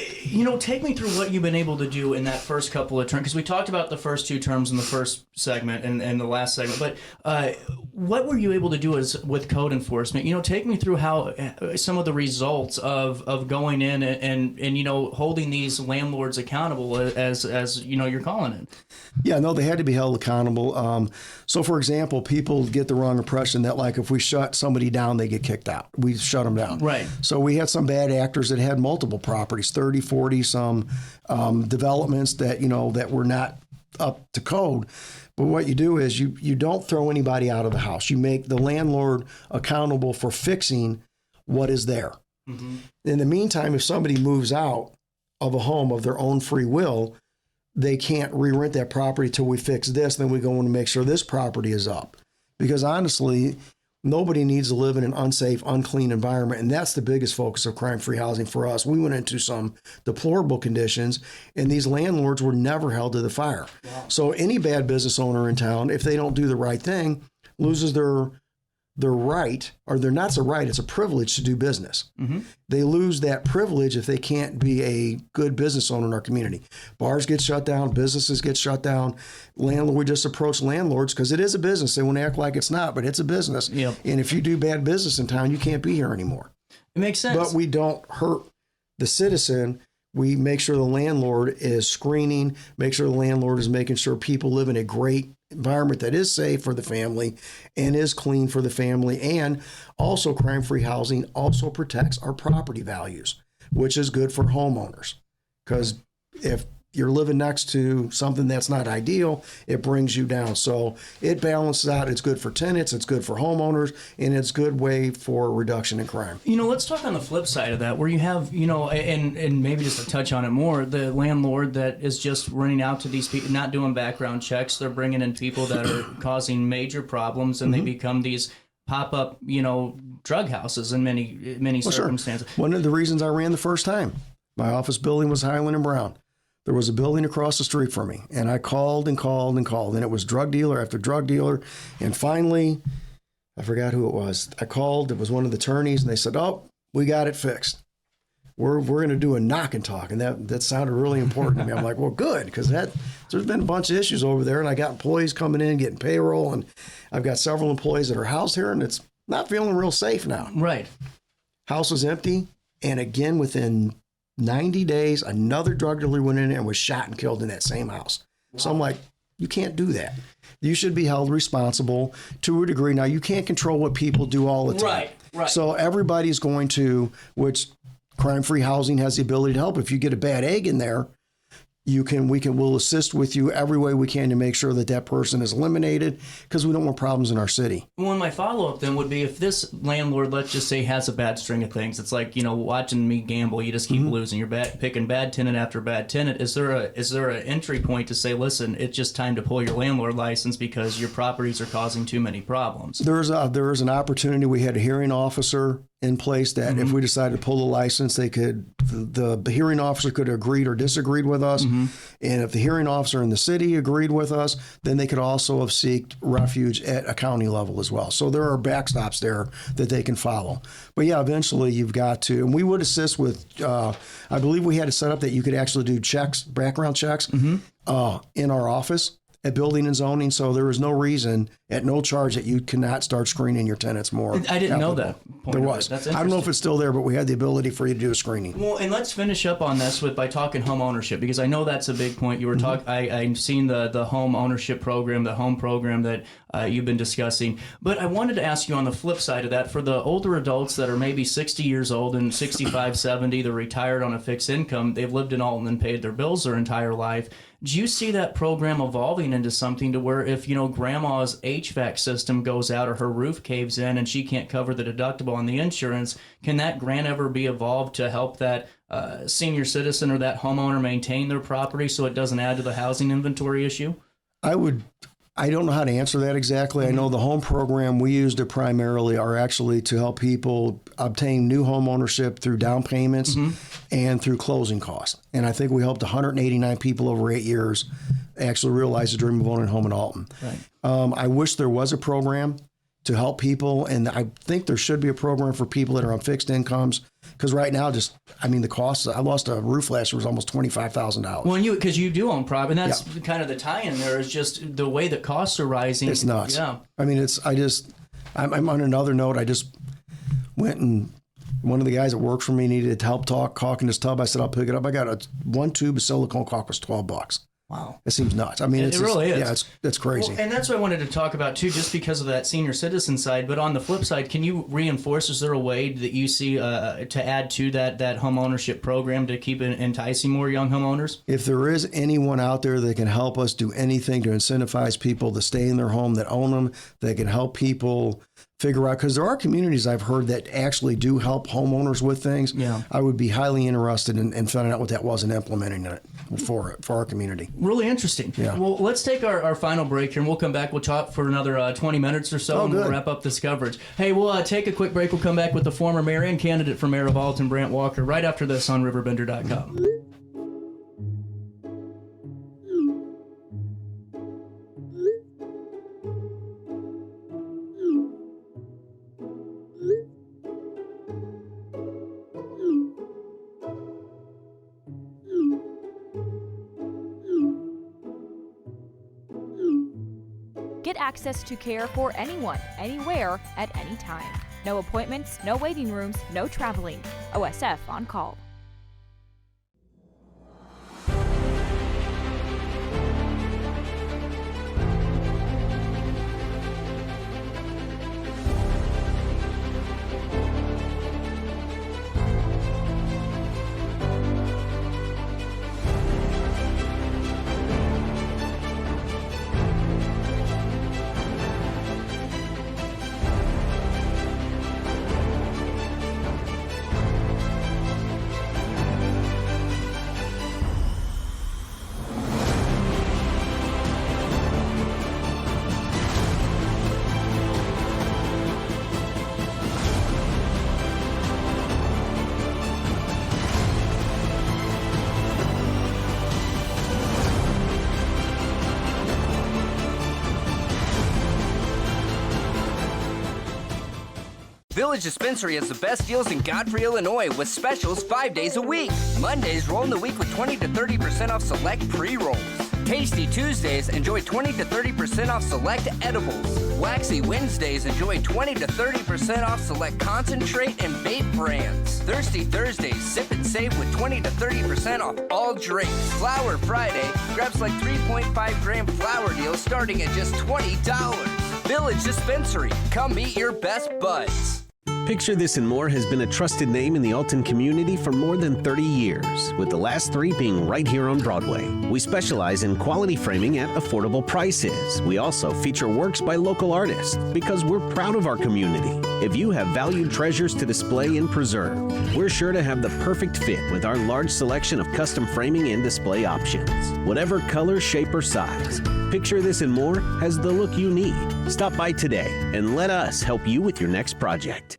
take me through what you've been able to do in that first couple of terms, because we talked about the first 2 terms in the first segment and the last segment, but what were you able to do with code enforcement? Take me through how some of the results of going in and holding these landlords accountable as you're calling it. Yeah, no, they had to be held accountable. So, for example, people get the wrong impression that, like, if we shut somebody down, they get kicked out. We shut them down. Right. So we had some bad actors that had multiple properties, 30, 40, some developments that, that were not up to code. But what you do is you don't throw anybody out of the house. You make the landlord accountable for fixing what is there. Mm-hmm. In the meantime, if somebody moves out of a home of their own free will, they can't re-rent that property till we fix this. Then we go in to make sure this property is up. Because honestly, nobody needs to live in an unsafe, unclean environment. And that's the biggest focus of crime-free housing for us. We went into some deplorable conditions, and these landlords were never held to the fire. Wow. So any bad business owner in town, if they don't do the right thing, loses their right, or they're not so right, it's a privilege to do business. Mm-hmm. They lose that privilege if they can't be a good business owner in our community. Bars get shut down, businesses get shut down. We just approach landlords because it is a business. They want to act like it's not, but it's a business. Yep. And if you do bad business in town, you can't be here anymore. It makes sense. But we don't hurt the citizen. We make sure the landlord is screening, make sure the landlord is making sure people live in a great environment that is safe for the family and is clean for the family. And also, crime-free housing also protects our property values, which is good for homeowners. Because if you're living next to something that's not ideal, it brings you down. So it balances out. It's good for tenants, it's good for homeowners, and it's a good way for reduction in crime. Let's talk on the flip side of that, where you have, and maybe just to touch on it more, the landlord that is just running out to these people, not doing background checks. They're bringing in people that are causing major problems, and they become these pop-up, drug houses in many circumstances. Sure. One of the reasons I ran the first time, my office building was Highland and Brown. There was a building across the street from me, and I called and called and called, and it was drug dealer after drug dealer, and finally, I forgot who it was. I called, it was one of the attorneys, and they said, "Oh, we got it fixed. We're going to do a knock and talk," and that sounded really important to me. I'm like, well, good, because there's been a bunch of issues over there, and I got employees coming in, getting payroll, and I've got several employees that are housed here, and it's not feeling real safe now. Right. House was empty, and again, within 90 days, another drug dealer went in and was shot and killed in that same house. Wow. So I'm like, you can't do that. You should be held responsible to a degree. Now, you can't control what people do all the time. Right. So everybody's going to, which crime-free housing has the ability to help. If you get a bad egg in there, we'll assist with you every way we can to make sure that person is eliminated, because we don't want problems in our city. Well, my follow-up then would be, if this landlord, let's just say, has a bad string of things, it's like, watching me gamble, you just keep losing. You're picking bad tenant after bad tenant. Is there an entry point to say, listen, it's just time to pull your landlord license because your properties are causing too many problems? There is an opportunity. We had a hearing officer in place that if we decided to pull the license, the hearing officer could have agreed or disagreed with us. And if the hearing officer in the city agreed with us, then they could also have sought refuge at a county level as well. So there are backstops there that they can follow. But yeah, eventually you've got to, and we would assist with, I believe we had it set up that you could actually do background checks in our office at building and zoning, so there was no reason at no charge that you cannot start screening your tenants more. I didn't know that. There was. That's I don't know if it's still there, but we had the ability for you to do a screening. Well, and let's finish up on this by talking home ownership, because I know that's a big point. You were talking. I've seen the home ownership program, the home program that you've been discussing. But I wanted to ask you on the flip side of that, for the older adults that are maybe 60 years old and 65, 70, they're retired on a fixed income, they've lived in Alton and paid their bills their entire life. Do you see that program evolving into something to where if, grandma's HVAC system goes out or her roof caves in and she can't cover the deductible on the insurance, can that grant ever be evolved to help that senior citizen or that homeowner maintain their property so it doesn't add to the housing inventory issue? I don't know how to answer that exactly. I know the home program we used it primarily are actually to help people obtain new home ownership through down payments and through closing costs. And I think we helped 189 people over 8 years actually realize the dream of owning a home in Alton. Right. I wish there was a program to help people, and I think there should be a program for people that are on fixed incomes, because right now, the costs, I lost a roof last year, was almost $25,000. Well, because you do own property, and that's kind of the tie-in there, is just the way that costs are rising. It's nuts. Yeah. I'm on another note, I just went and one of the guys that worked for me needed help caulking his tub. I said, I'll pick it up. I got one tube of silicone caulk was $12. Wow. It seems nuts. It really is. Yeah, it's crazy. Well, and that's what I wanted to talk about too, just because of that senior citizen side. But on the flip side, can you reinforce, is there a way that you see to add to that home ownership program to keep enticing more young homeowners? If there is anyone out there that can help us do anything to incentivize people to stay in their home that own them, that can help people figure out, because there are communities I've heard that actually do help homeowners with things. Yeah. I would be highly interested in finding out what that was and implementing it for our community. Really interesting. Yeah. Well, let's take our final break here, and we'll come back. We'll talk for another 20 minutes or so, and we'll wrap up this coverage. Hey, we'll take a quick break. We'll come back with the former mayor and candidate for Mayor of Alton, Brant Walker, right after this on RiverBender.com. Get access to care for anyone, anywhere, at any time. No appointments, no waiting rooms, no traveling. OSF on call. Village Dispensary has the best deals in Godfrey, Illinois, with specials 5 days a week. Mondays roll in the week with 20 to 30% off select pre-rolls. Tasty Tuesdays, enjoy 20 to 30% off select edibles. Waxy Wednesdays, enjoy 20 to 30% off select concentrate and vape brands. Thirsty Thursdays, sip and save with 20 to 30% off all drinks. Flower Friday, grab select 3.5 gram flower deals starting at just $20. Village Dispensary, come meet your best buds. Picture This and More has been a trusted name in the Alton community for more than 30 years, with the last 3 being right here on Broadway. We specialize in quality framing at affordable prices. We also feature works by local artists because we're proud of our community. If you have valued treasures to display and preserve, we're sure to have the perfect fit with our large selection of custom framing and display options. Whatever color, shape, or size, Picture This and More has the look you need. Stop by today and let us help you with your next project.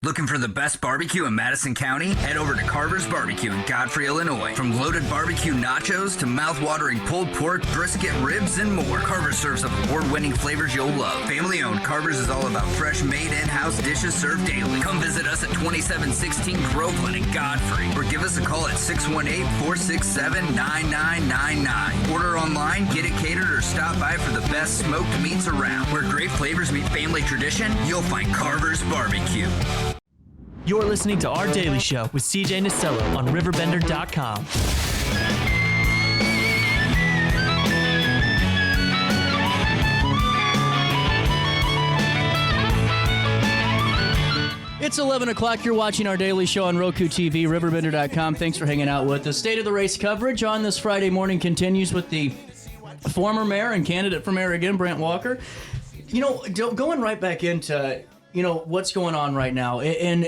Looking for the best barbecue in Madison County? Head over to Carver's Barbecue in Godfrey, Illinois. From loaded barbecue nachos to mouth-watering pulled pork, brisket, ribs, and more, Carver's serves up award-winning flavors you'll love. Family-owned, Carver's is all about fresh, made in-house dishes served daily. Come visit us at 2716 Groveland in Godfrey, or give us a call at 618-467-9999. Order online, get it catered, or stop by for the best smoked meats around. Where great flavors meet family tradition, you'll find Carver's Barbecue. You're listening to Our Daily Show with CJ Nasello on RiverBender.com. It's 11 o'clock. You're watching Our Daily Show on Roku TV, RiverBender.com. Thanks for hanging out with us. State of the Race coverage on this Friday morning continues with the former mayor and candidate for mayor again, Brant Walker. You know, going right back into what's going on right now, and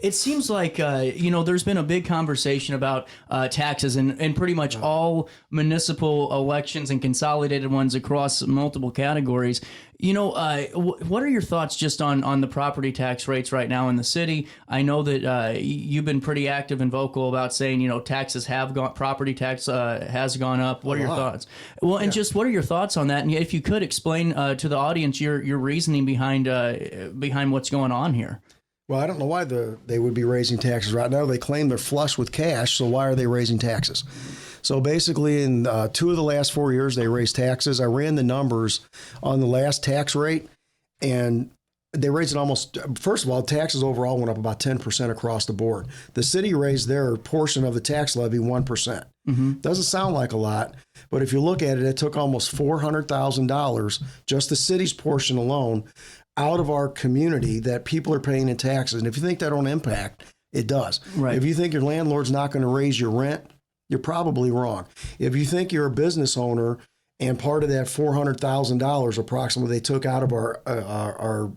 it seems like there's been a big conversation about taxes and pretty much all municipal elections and consolidated ones across multiple categories. What are your thoughts just on the property tax rates right now in the city? I know that you've been pretty active and vocal about saying taxes have gone, property tax has gone up. What are your thoughts? Well, and just what are your thoughts on that? And if you could explain to the audience your reasoning behind what's going on here. Well, I don't know why they would be raising taxes right now. They claim they're flush with cash, so why are they raising taxes? So basically, in 2 of the last 4 years, they raised taxes. I ran the numbers on the last tax rate, and they raised it almost, first of all, taxes overall went up about 10% across the board. The city raised their portion of the tax levy 1%. Mm-hmm. Doesn't sound like a lot, but if you look at it, it took almost $400,000, just the city's portion alone, out of our community that people are paying in taxes. And if you think that don't impact, it does. Right. If you think your landlord's not going to raise your rent, you're probably wrong. If you think you're a business owner and part of that $400,000 approximately they took out of our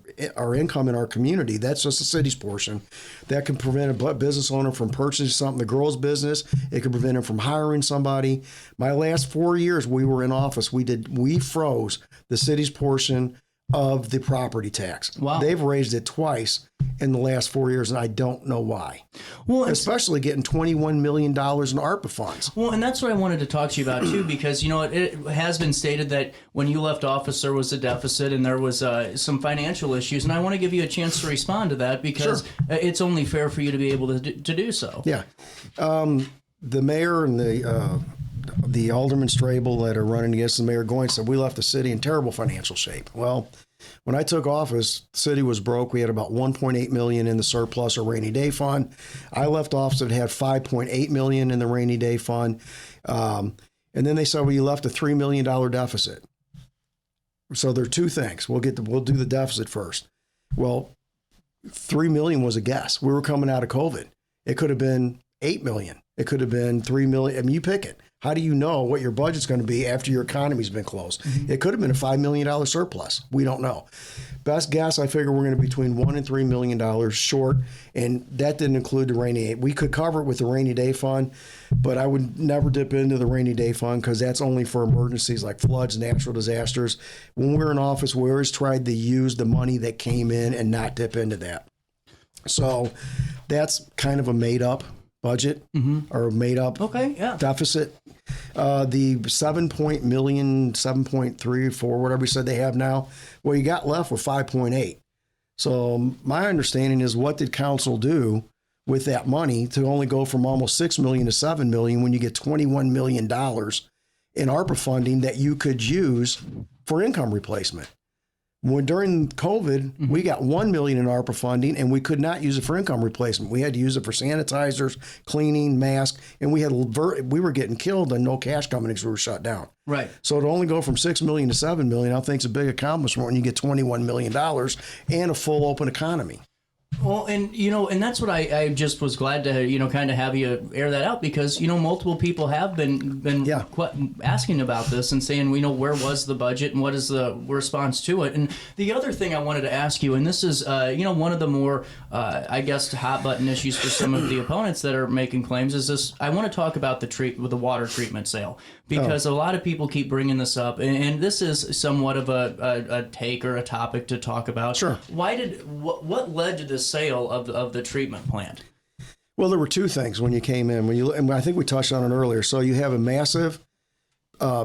income in our community, that's just the city's portion. That can prevent a business owner from purchasing something to grow his business. It can prevent him from hiring somebody. My last 4 years we were in office, we froze the city's portion of the property tax. Wow. They've raised it twice in the last 4 years, and I don't know why. Well, especially getting $21 million in ARPA funds. Well, and that's what I wanted to talk to you about, too, because, it has been stated that when you left office, there was a deficit and there was some financial issues, and I want to give you a chance to respond to that because it's only fair for you to be able to do so. Yeah. The mayor and the Alderman Strable that are running against the mayor Goins said we left the city in terrible financial shape. Well, when I took office, the city was broke. We had about $1.8 million in the surplus or rainy day fund. I left office and had $5.8 million in the rainy day fund. And then they said, well, you left a $3 million deficit. So there are two things. We'll do the deficit first. Well, $3 million was a guess. We were coming out of COVID. It could have been $8 million. It could have been $3 million. I mean, you pick it. How do you know what your budget's going to be after your economy's been closed? It could have been a $5 million surplus. We don't know. Best guess, I figure we're going to be between $1 and $3 million short, and that didn't include the rainy day. We could cover it with the rainy day fund, but I would never dip into the rainy day fund because that's only for emergencies like floods, natural disasters. When we were in office, we always tried to use the money that came in and not dip into that. So that's kind of a made-up budget or made up deficit. The 7.3, 4, whatever you said they have now, well, you got left with 5.8. So my understanding is, what did council do with that money to only go from almost $6 million to $7 million when you get $21 million in ARPA funding that you could use for income replacement? When during COVID, we got $1 million in ARPA funding, and we could not use it for income replacement. We had to use it for sanitizers, cleaning, masks, and we were getting killed and no cash coming because we were shut down. Right. So to only go from $6 million to $7 million, I think is a big accomplishment when you get $21 million and a full open economy. Well, and that's what I just was glad to kind of have you air that out, because multiple people have been asking about this and saying, where was the budget and what is the response to it. And the other thing I wanted to ask you, and this is one of the more I guess hot button issues for some of the opponents that are making claims, is this. I want to talk about the water treatment sale, because a lot of people keep bringing this up, and this is somewhat of a take or a topic to talk about. Sure. What led to the sale of the treatment plant? Well, there were two things when you came in. And I think we touched on it earlier. So you have a massive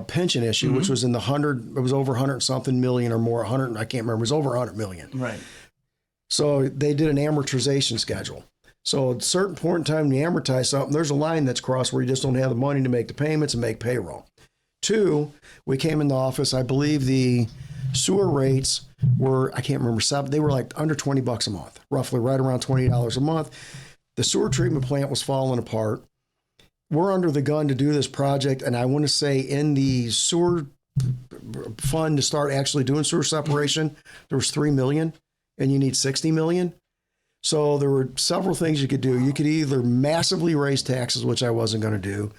pension issue, which was in the it was over 100 something million or more. 100, I can't remember. It was over 100 million. Right. So they did an amortization schedule. So at a certain point in time, when you amortize something, there's a line that's crossed where you just don't have the money to make the payments and make payroll. Two, we came in the office, I believe the sewer rates were, I can't remember, they were like under $20 a month, roughly right around $20 a month. The sewer treatment plant was falling apart. We're under the gun to do this project, and I want to say in the sewer fund to start actually doing sewer separation, there was $3 million, and you need $60 million. So there were several things you could do. You could either massively raise taxes, which I wasn't going to do,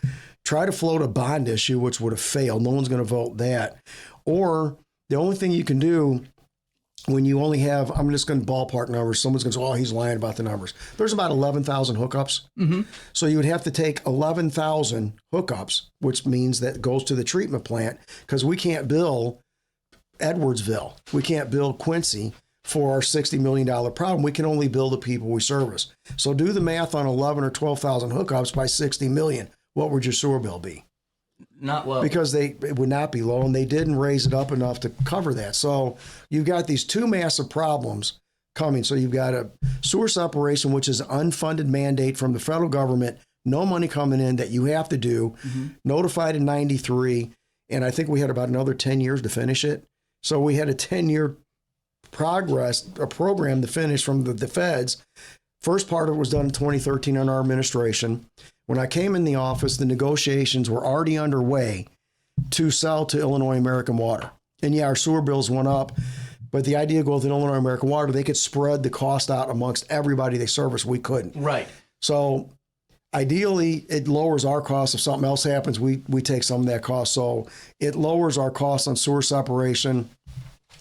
try to float a bond issue, which would have failed. No one's going to vote that. Or the only thing you can do when you only have, I'm just going to ballpark numbers. Someone's going to say, oh, he's lying about the numbers. There's about 11,000 hookups. So you would have to take 11,000 hookups, which means that goes to the treatment plant, because we can't bill Edwardsville. We can't bill Quincy for our $60 million problem. We can only bill the people we service. So do the math on 11 or 12,000 hookups by $60 million. What would your sewer bill be? Not low. Because it would not be low, and they didn't raise it up enough to cover that. So you've got these two massive problems coming. So you've got a sewer separation, which is an unfunded mandate from the federal government, no money coming in that you have to do, notified in 93, and I think we had about another 10 years to finish it. So we had a 10-year program to finish from the feds. First part of it was done in 2013 under our administration. When I came in the office, the negotiations were already underway to sell to Illinois American Water. And yeah, our sewer bills went up, but the idea with Illinois American Water, they could spread the cost out amongst everybody they service. We couldn't. Right. So ideally, it lowers our cost. If something else happens, we take some of that cost. So it lowers our cost on sewer separation.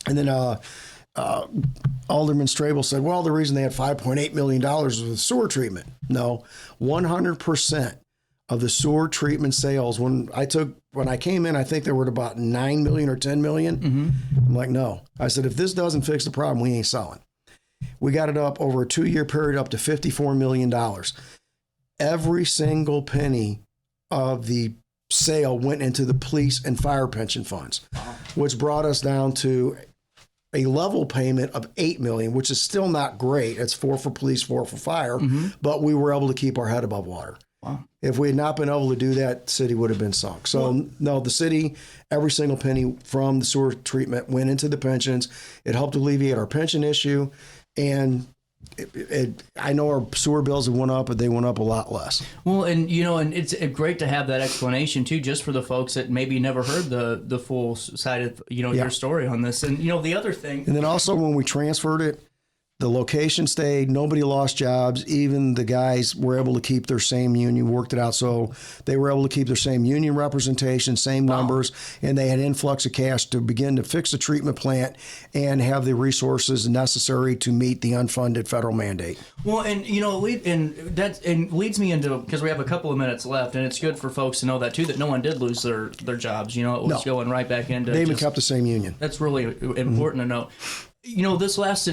And then Alderman Strable said, well, the reason they had $5.8 million was with sewer treatment. No, 100% of the sewer treatment sales, when I came in, I think there were about 9 million or 10 million. I'm like, no. I said, if this doesn't fix the problem, we ain't selling. We got it up over a 2-year period up to $54 million. Every single penny of the sale went into the police and fire pension funds, which brought us down to a level payment of $8 million, which is still not great. It's 4 for police, 4 for fire, but we were able to keep our head above water. Wow. If we had not been able to do that, the city would have been sunk. So no, the city, every single penny from the sewer treatment went into the pensions. It helped alleviate our pension issue, and I know our sewer bills have went up, but they went up a lot less. Well, and and it's great to have that explanation too, just for the folks that maybe never heard the full side of your story on this. And the other thing, and then also when we transferred it, The location stayed. Nobody lost jobs. Even the guys were able to keep their same union, worked it out. So they were able to keep their same union representation, same numbers, and they had influx of cash to begin to fix the treatment plant and have the resources necessary to meet the unfunded federal mandate. Well, and that leads me into, because we have a couple of minutes left, and it's good for folks to know that too, that no one did lose their jobs. It was going right back into. They even kept the same union. That's really important to know. This last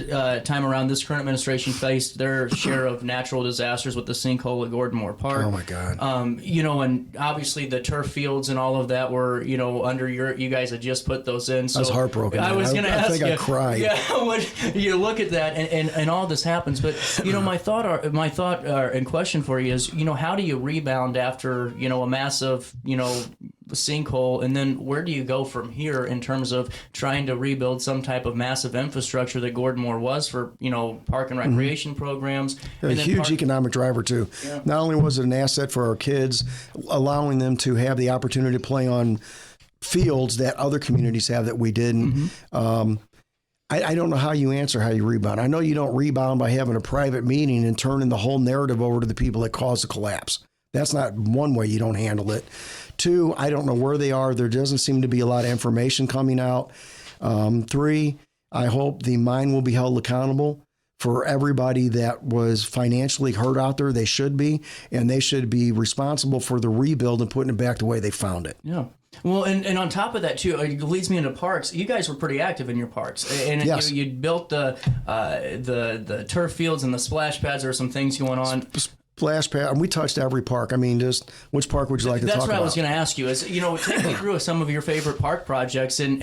time around, this current administration faced their share of natural disasters with the sinkhole at Gordon Moore Park. Oh my God! And obviously the turf fields and all of that were, under you guys had just put those in. So I was heartbroken. I was going to ask you. I think I cried. Yeah, when you look at that and all this happens, but my thought and question for you is, how do you rebound after a massive sinkhole, and then where do you go from here in terms of trying to rebuild some type of massive infrastructure that Gordon Moore was for park and recreation programs? A huge economic driver too. Yeah. Not only was it an asset for our kids, allowing them to have the opportunity to play on fields that other communities have that we didn't. I don't know how you rebound. I know you don't rebound by having a private meeting and turning the whole narrative over to the people that caused the collapse. That's not one way you don't handle it. Two, I don't know where they are. There doesn't seem to be a lot of information coming out. Three, I hope the mine will be held accountable for everybody that was financially hurt out there. They should be, and they should be responsible for the rebuild and putting it back the way they found it. Yeah. Well, and on top of that too, it leads me into parks. You guys were pretty active in your parks, and yes. you built the turf fields and the splash pads. There were some things going on. Splash pad, and we touched every park. I mean, just which park would you like to talk about? That's what I was going to ask you. Is take me through some of your favorite park projects, and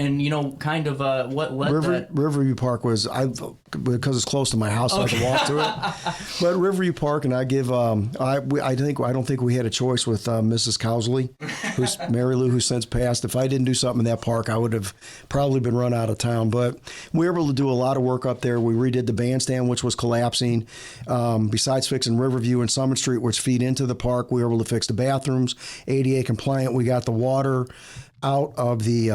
kind of what led that. Riverview Park was because it's close to my house, so I can walk to it. But Riverview Park, and I give I don't think we had a choice with Mrs. Cowsley, who's Mary Lou, who since passed. If I didn't do something in that park, I would have probably been run out of town. But we were able to do a lot of work up there. We redid the bandstand, which was collapsing. Besides fixing Riverview and Summit Street, which feed into the park, we were able to fix the bathrooms, ADA compliant. We got the water out of the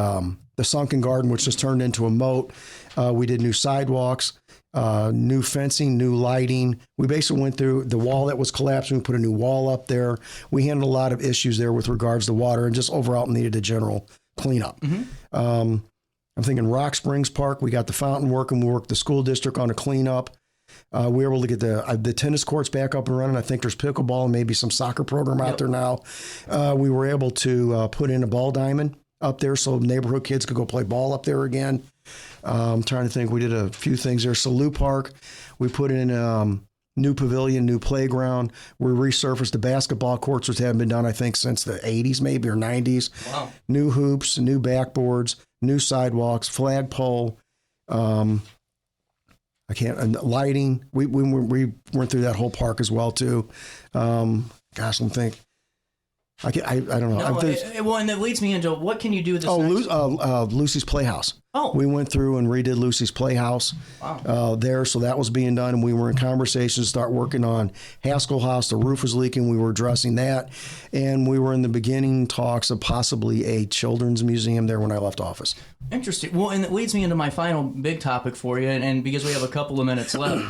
sunken garden, which just turned into a moat. We did new sidewalks, new fencing, new lighting. We basically went through the wall that was collapsing. We put a new wall up there. We handled a lot of issues there with regards to water, and just overall needed a general cleanup. I'm thinking Rock Springs Park. We got the fountain working. We worked the school district on a cleanup. We were able to get the tennis courts back up and running. I think there's pickleball and maybe some soccer program out there now. We were able to put in a ball diamond up there so neighborhood kids could go play ball up there again. I'm trying to think. We did a few things there. Salou Park, we put in new pavilion, new playground. We resurfaced the basketball courts, which haven't been done, I think, since the 80s maybe or 90s. Wow. New hoops, new backboards, new sidewalks, flagpole. Lighting. We went through that whole park as well too. Gosh, I'm thinking. I don't know. Well, and that leads me into what can you do with this? Lucy's Playhouse. Oh, we went through and redid Lucy's Playhouse. Wow. There, so that was being done, and we were in conversations to start working on Haskell House. The roof was leaking. We were addressing that, and we were in the beginning talks of possibly a children's museum there when I left office. Interesting. Well, and it leads me into my final big topic for you, and because we have a couple of minutes left,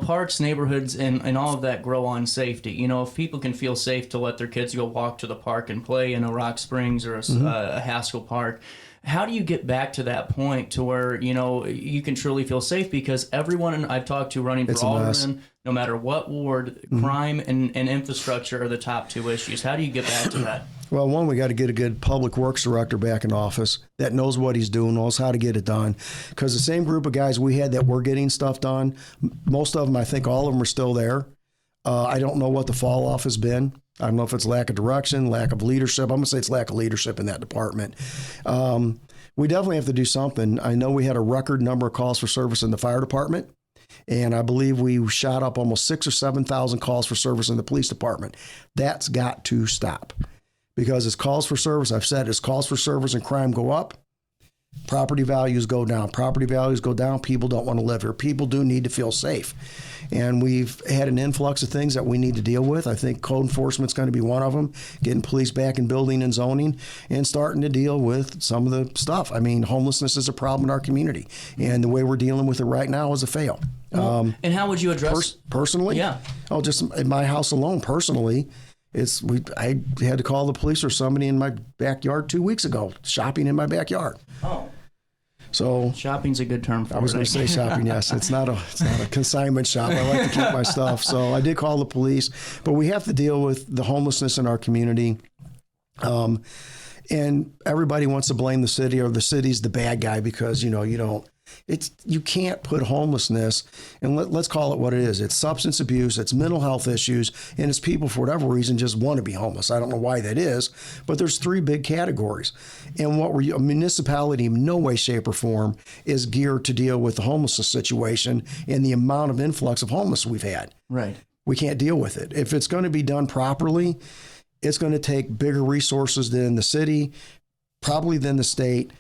parks, neighborhoods, and all of that grow on safety. If people can feel safe to let their kids go walk to the park and play in a Rock Springs or a Haskell Park, how do you get back to that point to where, you can truly feel safe? Because everyone I've talked to running for alderman, no matter what ward, crime and infrastructure are the top two issues. How do you get back to that? Well, one, we got to get a good public works director back in office that knows what he's doing, knows how to get it done. Because the same group of guys we had that were getting stuff done, most of them, I think all of them are still there. I don't know what the fall off has been. I don't know if it's lack of direction, lack of leadership. I'm going to say it's lack of leadership in that department. We definitely have to do something. I know we had a record number of calls for service in the fire department, and I believe we shot up almost 6,000 or 7,000 calls for service in the police department. That's got to stop, because as calls for service, I've said, as calls for service and crime go up, property values go down. Property values go down. People don't want to live here. People do need to feel safe. And we've had an influx of things that we need to deal with. I think code enforcement's going to be one of them, getting police back in building and zoning, and starting to deal with some of the stuff. I mean, homelessness is a problem in our community, and the way we're dealing with it right now is a fail. And how would you address personally? Yeah. Oh, just in my house alone, personally. I had to call the police or somebody in my backyard 2 weeks ago, shopping in my backyard. Oh. So shopping's a good term for it. I was going to say shopping, yes. It's not a consignment shop. I like to keep my stuff. So I did call the police, but we have to deal with the homelessness in our community. And everybody wants to blame the city, or the city's the bad guy because, you can't put homelessness, and let's call it what it is. It's substance abuse, it's mental health issues, and it's people for whatever reason just want to be homeless. I don't know why that is, but there's three big categories. And a municipality in no way, shape, or form is geared to deal with the homelessness situation and the amount of influx of homeless we've had. Right. We can't deal with it. If it's going to be done properly, it's going to take bigger resources than the city, probably than the state,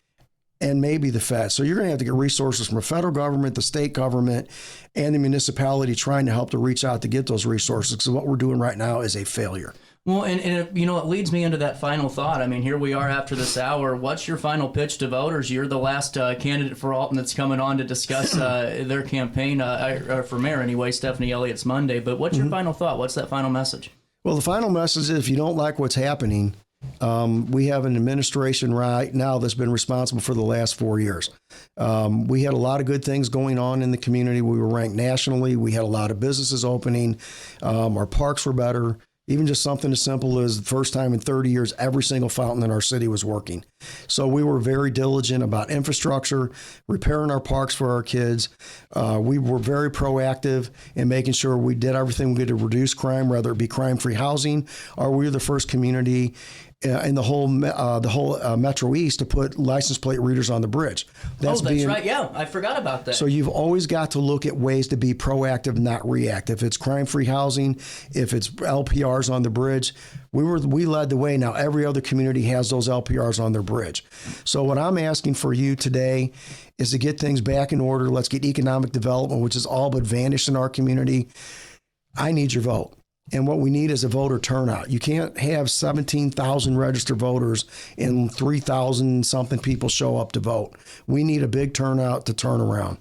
and maybe the Fed. So you're going to have to get resources from the federal government, the state government, and the municipality trying to help to reach out to get those resources. Because what we're doing right now is a failure. Well, and it leads me into that final thought. I mean, here we are after this hour. What's your final pitch to voters? You're the last candidate for Alton that's coming on to discuss their campaign, or for mayor anyway. Stephanie Elliott's Monday. But what's your final thought? What's that final message? Well, the final message is if you don't like what's happening, we have an administration right now that's been responsible for the last 4 years. We had a lot of good things going on in the community. We were ranked nationally. We had a lot of businesses opening. Our parks were better. Even just something as simple as the first time in 30 years, every single fountain in our city was working. So we were very diligent about infrastructure, repairing our parks for our kids. We were very proactive in making sure we did everything we did to reduce crime, whether it be crime-free housing, or we were the first community in the whole Metro East to put license plate readers on the bridge. That's right. Yeah, I forgot about that. So you've always got to look at ways to be proactive, not reactive. If it's crime-free housing, if it's LPRs on the bridge, we led the way. Now every other community has those LPRs on their bridge. So what I'm asking for you today is to get things back in order. Let's get economic development, which is all but vanished in our community. I need your vote. And what we need is a voter turnout. You can't have 17,000 registered voters and 3,000 something people show up to vote. We need a big turnout to turn around.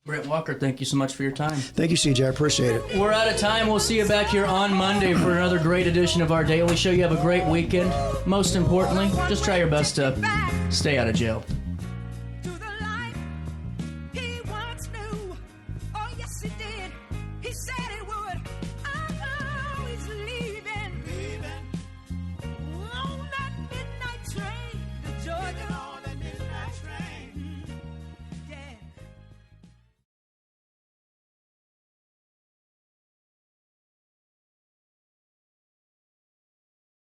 Brant Walker, thank you so much for your time. Thank you, CJ. I appreciate it. We're out of time. We'll see you back here on Monday for another great edition of our Daily Show. You have a great weekend. Most importantly, just try your best to stay out of jail.